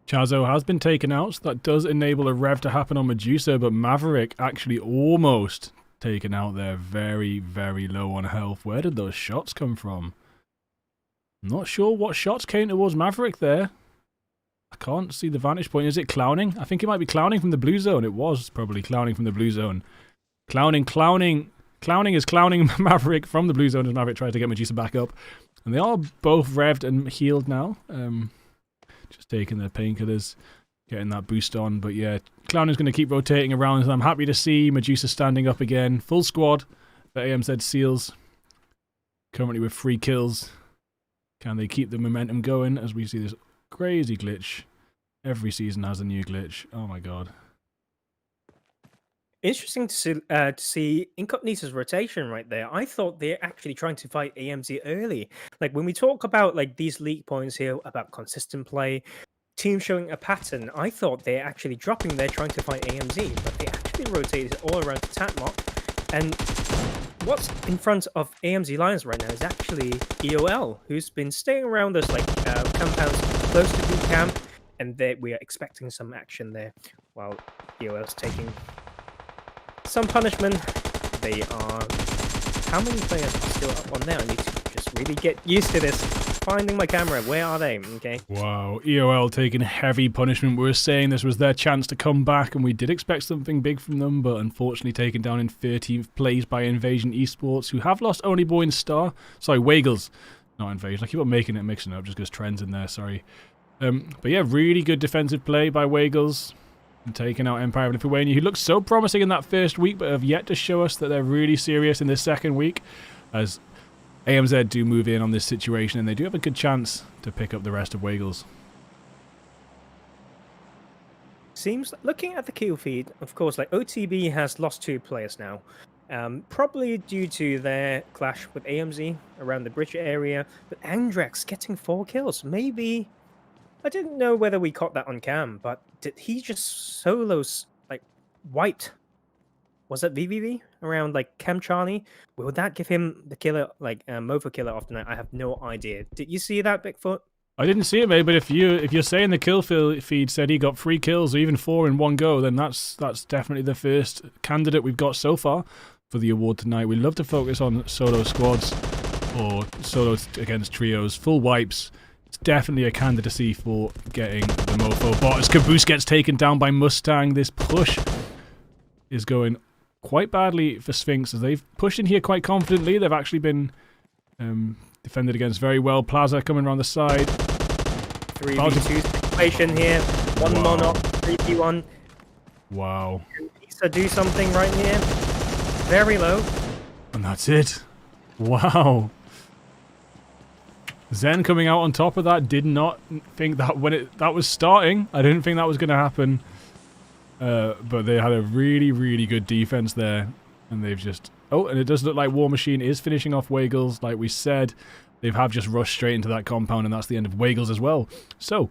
Chazo has been taken out, so that does enable a rev to happen on Medusa, but Maverick actually almost taken out there, very, very low on health. Where did those shots come from? I'm not sure what shots came towards Maverick there. I can't see the vantage point. Is it clowning? I think it might be clowning from the blue zone. It was probably clowning from the blue zone. Clowning is clowning Maverick from the blue zone as Maverick tries to get Medusa back up. And they are both revved and healed now. Just taking their painkillers, getting that boost on. But yeah, Clowning's going to keep rotating around. And I'm happy to see Medusa standing up again. Full squad for AMZ Seals. Currently with 3 kills. Can they keep the momentum going as we see this crazy glitch? Every season has a new glitch. Oh my god. Interesting to see Incognito's rotation right there. I thought they're actually trying to fight AMZ early. Like when we talk about like these league points here about consistent play, team showing a pattern, I thought they're actually dropping there trying to fight AMZ, but they actually rotated all around the Tatmock. And what's in front of AMZ Lions right now is actually EOL, who's been staying around those like compounds close to boot camp, and we are expecting some action there while EOL's taking some punishment. They are... How many players are still up on there? I need to just really get used to this. Finding my camera. Where are they? Okay. Wow. EOL taking heavy punishment. We were saying this was their chance to come back, and we did expect something big from them, but unfortunately taken down in 13th place by Invasion Esports, who have lost only Boy and Star. Sorry, Waggles. Not Invasion. I keep on making it, mixing it up just because Trend's in there. Sorry. But yeah, really good defensive play by Waggles. And taking out Empire of Lithuania, who looked so promising in that first week, but have yet to show us that they're really serious in this second week, as AMZ do move in on this situation, and they do have a good chance to pick up the rest of Waggles. Seems, looking at the kill feed, of course, like OTB has lost 2 players now. Probably due to their clash with AMZ around the bridge area, but Andrex getting 4 kills. Maybe... I didn't know whether we caught that on cam, but did he just solos, like, wiped? Was it VVV around, like, Camp Charlie? Will that give him the killer, like, Mofo killer of the night? I have no idea. Did you see that, Bigfoot? I didn't see it, mate, but if you're saying the kill feed said he got 3 kills, or even 4 in one go, then that's definitely the first candidate we've got so far for the award tonight. We love to focus on solo squads, or solos against trios, full wipes. It's definitely a candidacy for getting the Mofo bot. As Caboose gets taken down by Mustang, this push is going quite badly for Sphinx, as they've pushed in here quite confidently. They've actually been defended against very well. Plaza coming around the side. 3v2 situation here. One mono, 3v1. Wow. Can Insta do something right here? Very low. And that's it. Wow. Zen coming out on top of that. Did not think that when that was starting. I didn't think that was going to happen. But they had a really, really good defense there. And they've just... Oh, and it does look like War Machine is finishing off Waggles, like we said. They have just rushed straight into that compound, and that's the end of Waggles as well. So,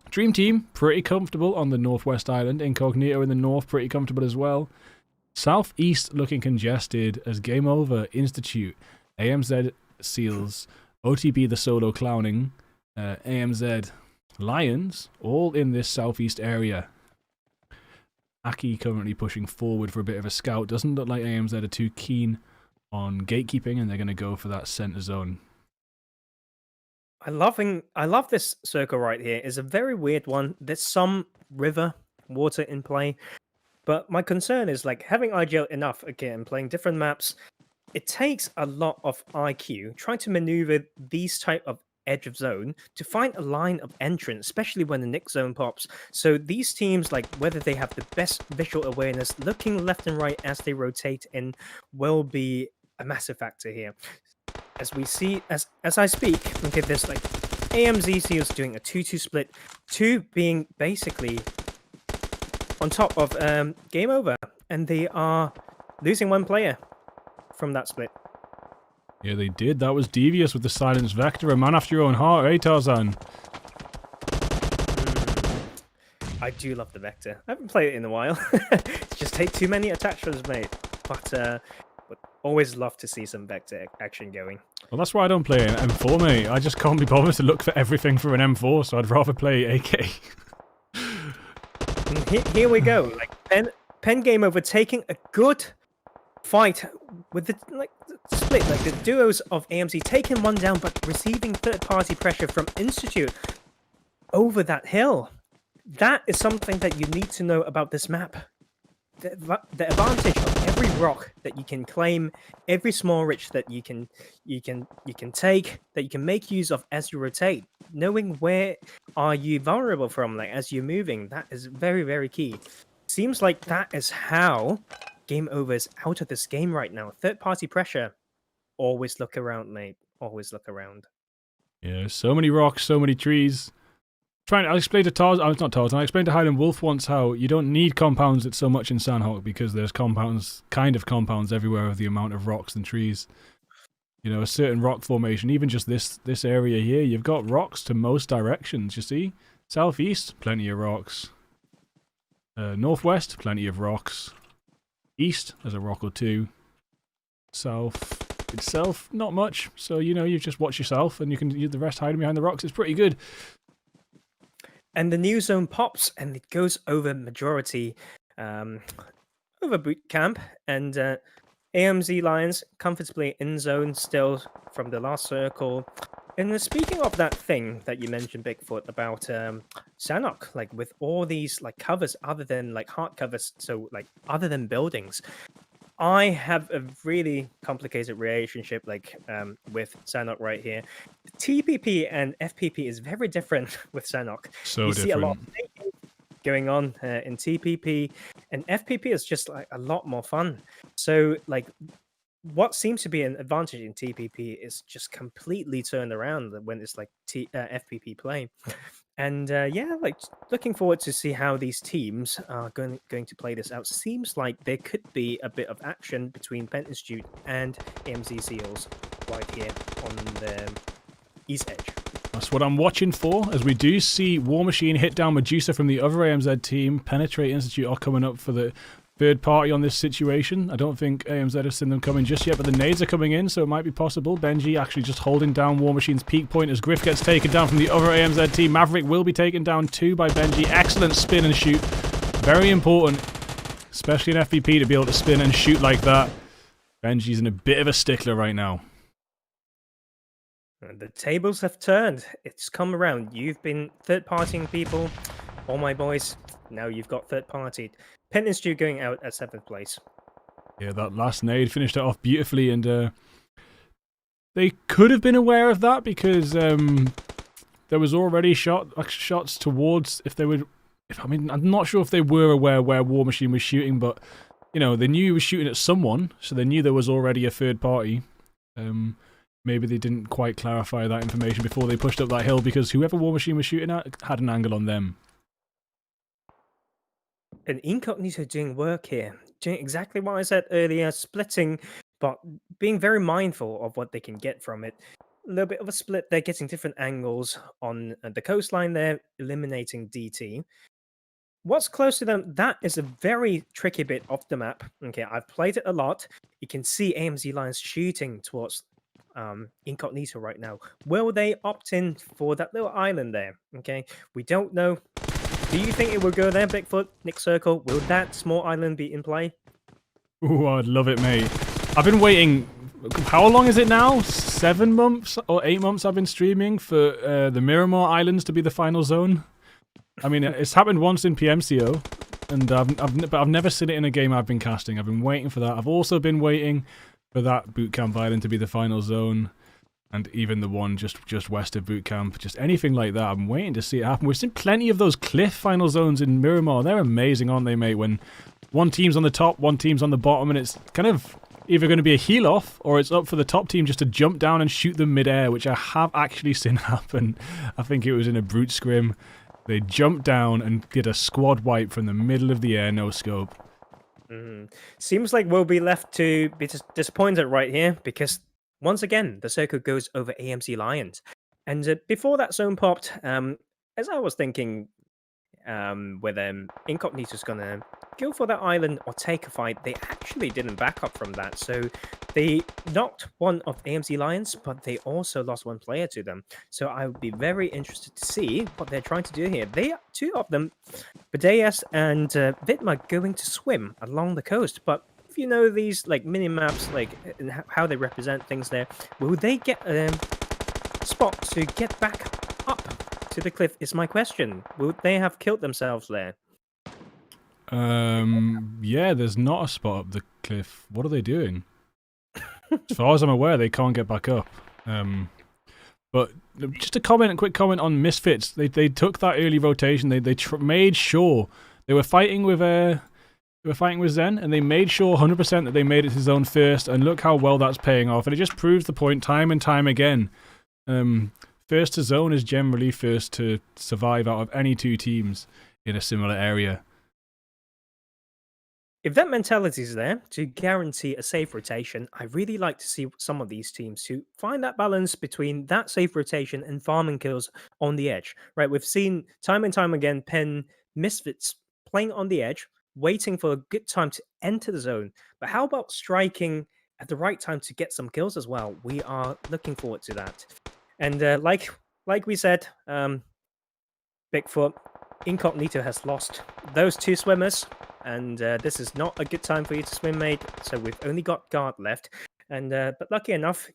Dream Team, pretty comfortable on the Northwest Island. Incognito in the north, pretty comfortable as well. Southeast looking congested as Game Over, Institute, AMZ Seals, OTB the Solo Clowning, AMZ Lions, all in this southeast area. Aki currently pushing forward for a bit of a scout. Doesn't look like AMZ are too keen on gatekeeping, and they're going to go for that center zone. I love this circle right here. It's a very weird one. There's some river water in play, but my concern is like having IGL enough again, playing different maps. It takes a lot of IQ trying to maneuver these type of edge of zone to find a line of entrance, especially when the Nick zone pops. So these teams, like whether they have the best visual awareness, looking left and right as they rotate in, will be a massive factor here. As we see, as I speak, okay, there's like AMZ Seals doing a 2-2 split, 2 being basically on top of Game Over, and they are losing 1 player from that split. Yeah, they did. That was devious with the Silence Vector. A man after your own heart, eh, Tarzan? I do love the Vector. I haven't played it in a while. It's just take too many attachments, mate. But always love to see some Vector action going. Well, that's why I don't play an M4, mate. I just can't be bothered to look for everything for an M4, so I'd rather play AK. And here we go. Like Pen Game Over taking a good fight with the split, like the duos of AMZ taking one down, but receiving third-party pressure from Institute over that hill. That is something that you need to know about this map. The advantage of every rock that you can claim, every small ridge that you can take, that you can make use of as you rotate, knowing where are you vulnerable from, like as you're moving, that is very, very key. Seems like that is how Game Over is out of this game right now. Third-party pressure. Always look around, mate. Always look around. Yeah, so many rocks, so many trees. I explained to Tarzan, it's not Tarzan, I explained to Hyden Wolf once how you don't need compounds so much in Sandhawk because there's compounds everywhere of the amount of rocks and trees. You know, a certain rock formation, even just this area here, you've got rocks to most directions, you see? Southeast, plenty of rocks. Northwest, plenty of rocks. East, there's a rock or two. South itself, not much. So, you know, you just watch yourself and you can use the rest hiding behind the rocks. It's pretty good. And the new zone pops and it goes over majority, over boot camp. And AMZ Lions comfortably in zone still from the last circle. And speaking of that thing that you mentioned, Bigfoot, about Sanok, like with all these like covers other than like hard covers, so like other than buildings, I have a really complicated relationship like with Sanok right here. TPP and FPP is very different with Sanok. So you different. See a lot of thinking going on in TPP, and FPP is just like a lot more fun. So like what seems to be an advantage in TPP is just completely turned around when it's like FPP play. And yeah, like looking forward to see how these teams are going to play this out. Seems like there could be a bit of action between Penn Institute and AMZ Seals right here on the east edge. That's what I'm watching for, as we do see War Machine hit down Medusa from the other AMZ team. Penetrate Institute are coming up for the third party on this situation. I don't think AMZ has seen them coming just yet, but the nades are coming in, so it might be possible. Benji actually just holding down War Machine's peak point as Griff gets taken down from the other AMZ team. Maverick will be taken down too by Benji. Excellent spin and shoot. Very important, especially in FPP, to be able to spin and shoot like that. Benji's in a bit of a stickler right now. The tables have turned. It's come around. You've been third-partying people, all my boys. Now you've got third-partied. Pen and Stew going out at 7th place. Yeah, that last nade finished it off beautifully, and they could have been aware of that because there was already shots towards if they would. I mean, I'm not sure if they were aware where War Machine was shooting, but you know, they knew he was shooting at someone, so they knew there was already a third party. Maybe they didn't quite clarify that information before they pushed up that hill because whoever War Machine was shooting at had an angle on them. And Incognito doing work here, doing exactly what I said earlier, splitting, but being very mindful of what they can get from it. A little bit of a split there, getting different angles on the coastline there, eliminating DT. What's close to them, that is a very tricky bit of the map. Okay, I've played it a lot. You can see AMZ Lions shooting towards Incognito right now. Will they opt in for that little island there? Okay, we don't know. Do you think it will go there, Bigfoot, Nick Circle? Will that small island be in play? Ooh, I'd love it, mate. I've been waiting. How long is it now? 7 months or 8 months I've been streaming for the Miramar Islands to be the final zone. I mean, it's happened once in PMCO, and but I've never seen it in a game I've been casting. I've been waiting for that. I've also been waiting for that Boot Camp Island to be the final zone, and even the one just west of Boot Camp, just anything like that. I'm waiting to see it happen. We've seen plenty of those cliff final zones in Miramar. They're amazing, aren't they, mate? When one team's on the top, one team's on the bottom, and it's kind of either going to be a heal off or it's up for the top team just to jump down and shoot them mid-air, which I have actually seen happen. I think it was in a brute scrim. They jumped down and did a squad wipe from the middle of the air, no scope. Seems like we'll be left to be disappointed right here because once again the circle goes over AMC Lions. And before that zone popped, as I was thinking, whether Incognito's gonna go for that island or take a fight, they actually didn't back up from that. So they knocked one of AMC Lions, but they also lost one player to them. So I would be very interested to see what they're trying to do here. They are two of them, Badeas and Vidma, going to swim along the coast. But if you know these like mini maps, like and how they represent things there, will they get a spot to get back up to the cliff? Is my question. Will they have killed themselves there? Yeah, there's not a spot up the cliff. What are they doing? As far as I'm aware, they can't get back up. But just a quick comment on Misfits. They took that early rotation. They made sure they were fighting with Zen, and they made sure 100% that they made it to zone first. And look how well that's paying off. And it just proves the point time and time again. First to zone is generally first to survive out of any two teams in a similar area. If that mentality is there to guarantee a safe rotation, I really like to see some of these teams to find that balance between that safe rotation and farming kills on the edge. Right, we've seen time and time again Penn Misfits playing on the edge, waiting for a good time to enter the zone. But how about striking at the right time to get some kills as well? We are looking forward to that. And like we said, Bigfoot, Incognito has lost those two swimmers. And this is not a good time for you to swim, mate. So we've only got guard left, and but lucky enough,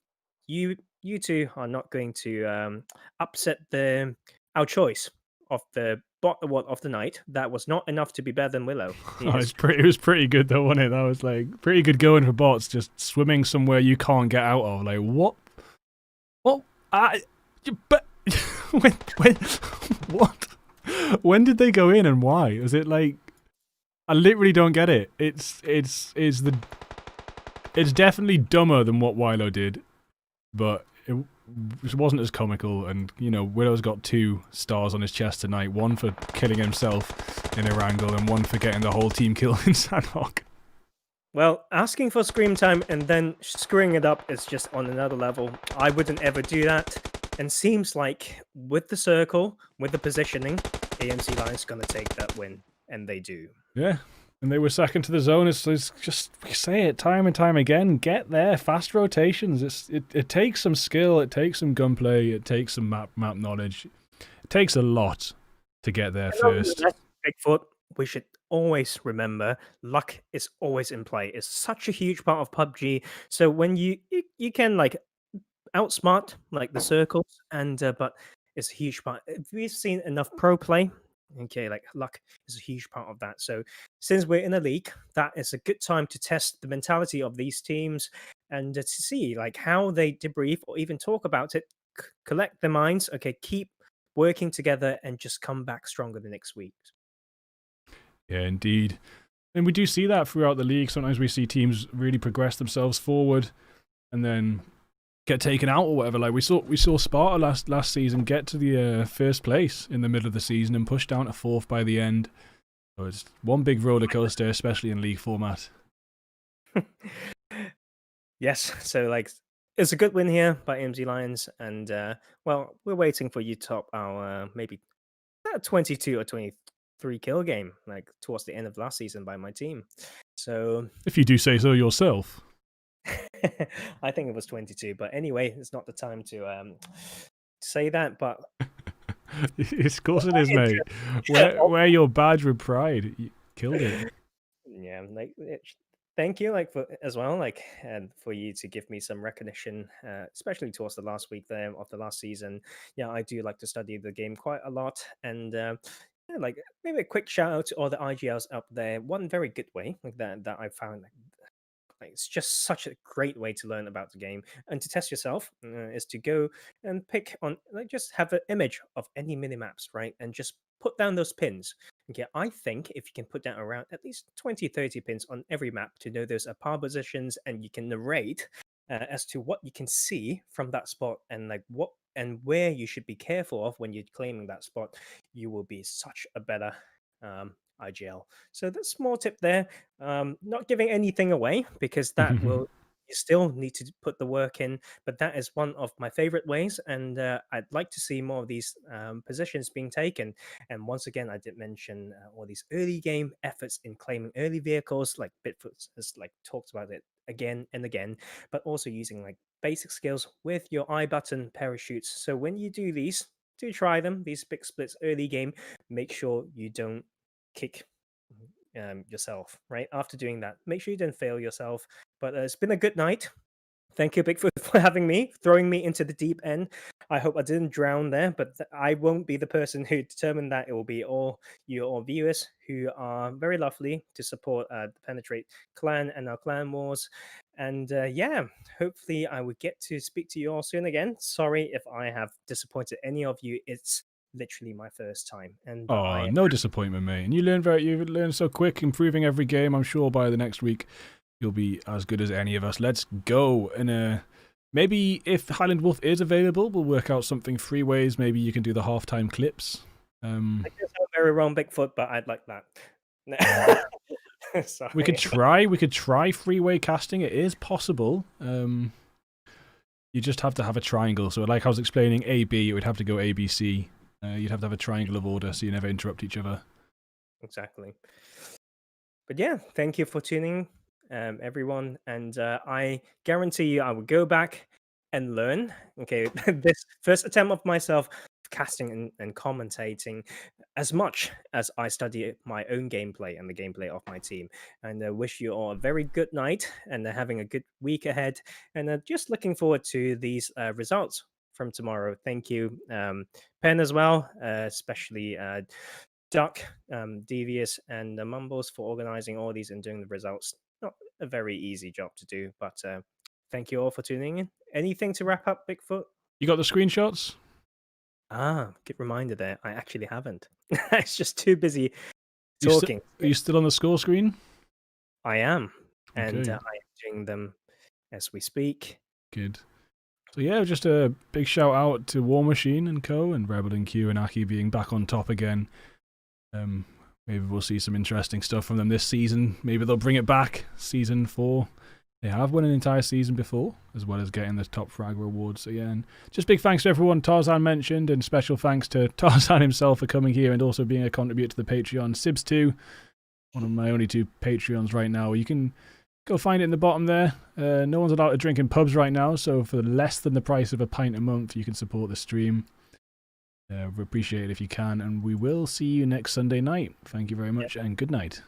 you two are not going to upset our choice of the bot award of the night. That was not enough to be better than Willow. Oh, it was pretty good though, wasn't it? That was like pretty good going for bots, just swimming somewhere you can't get out of. Like what? But when what? When did they go in and why? Was it like? I literally don't get it. It's definitely dumber than what Wilo did, but it wasn't as comical. And you know, Willow's got 2 stars on his chest tonight. One for killing himself in a wrangle, and one for getting the whole team killed in Sandhawk. Well, asking for scream time and then screwing it up is just on another level. I wouldn't ever do that. And seems like with the circle, with the positioning, AMC Lions gonna take that win. And they do. Yeah, and they were second to the zone. It's just, we say it time and time again, get there, fast rotations. It takes some skill, it takes some gunplay, it takes some map knowledge. It takes a lot to get there first. Bigfoot, we should always remember, luck is always in play. It's such a huge part of PUBG. So when you can like outsmart like the circles, and but it's a huge part. We've seen enough pro play. Okay, like luck is a huge part of that. So since we're in a league, that is a good time to test the mentality of these teams and to see like how they debrief or even talk about it, collect their minds. Okay, keep working together and just come back stronger the next week. Yeah, indeed. And we do see that throughout the league. Sometimes we see teams really progress themselves forward and then get taken out or whatever. Like we saw Sparta last season get to the first place in the middle of the season and push down to fourth by the end. So it's one big roller coaster, especially in league format. Yes, so like it's a good win here by AMZ Lions, and well, we're waiting for you to top our maybe 22 or 23 kill game, like towards the end of last season by my team. So If you do say so yourself. I think it was 22, but anyway, it's not the time to say that. But Of course it is, mate. Wear your badge with pride. You killed it. yeah, like thank you, like for as well, like and for you to give me some recognition, especially towards the last week there of the last season. Yeah, I do like to study the game quite a lot, and yeah, like maybe a quick shout out to all the IGLs up there. One very good way like that I found like, it's just such a great way to learn about the game and to test yourself is to go and pick on, like, just have an image of any minimaps, right? And just put down those pins. Okay, I think if you can put down around at least 20, 30 pins on every map to know those power positions and you can narrate as to what you can see from that spot and like what and where you should be careful of when you're claiming that spot, you will be such a better IGL. So that's a small tip there. Not giving anything away because that will you still need to put the work in, but that is one of my favorite ways, and I'd like to see more of these positions being taken. And once again, I did mention all these early game efforts in claiming early vehicles, like Bigfoot has like talked about it again and again, but also using like basic skills with your I button parachutes. So when you do these, do try them. These big splits early game. Make sure you don't kick yourself right after doing that. Make sure you don't fail yourself. But it's been a good night. Thank you, Bigfoot, for having me, throwing me into the deep end. I hope I didn't drown there, but I won't be the person who determined that. It will be all your viewers who are very lovely to support the Penetrate clan and our clan wars. And yeah, hopefully I will get to speak to you all soon again. Sorry if I have disappointed any of you. It's literally my first time, and but I Oh, am no disappointment, mate. And you learn so quick, improving every game. I'm sure by the next week you'll be as good as any of us. Let's go. And maybe if Highland Wolf is available, we'll work out something free ways. Maybe you can do the halftime clips. I guess I'm very wrong, Bigfoot, but I'd like that. Sorry. We could try freeway casting. It is possible. You just have to have a triangle. So like I was explaining AB, it would have to go ABC. You'd have to have a triangle of order so you never interrupt each other. Exactly. But yeah, thank you for tuning, everyone. And I guarantee you, I will go back and learn. Okay, this first attempt of myself casting and commentating as much as I study my own gameplay and the gameplay of my team. And I wish you all a very good night and having a good week ahead. And just looking forward to these results from tomorrow. Thank you, Pen, as well, especially Duck, Devious, and Mumbles for organizing all these and doing the results. Not a very easy job to do, but thank you all for tuning in. Anything to wrap up, Bigfoot? You got the screenshots? Good reminder there. I actually haven't. It's just too busy talking. Are you still on the score screen? I am. And Okay. I am doing them as we speak. Good. So yeah, just a big shout out to War Machine and Co. and Rebel and Q and Aki being back on top again. Maybe we'll see some interesting stuff from them this season. Maybe they'll bring it back, season 4. They have won an entire season before, as well as getting the top fragger awards. So yeah, and just big thanks to everyone Tarzan mentioned, and special thanks to Tarzan himself for coming here and also being a contributor to the Patreon. Sibs2, one of my only 2 Patreons right now. You can go find it in the bottom there. No one's allowed to drink in pubs right now, so for less than the price of a pint a month, you can support the stream. We appreciate it if you can, and we will see you next Sunday night. Thank you very much, and good night.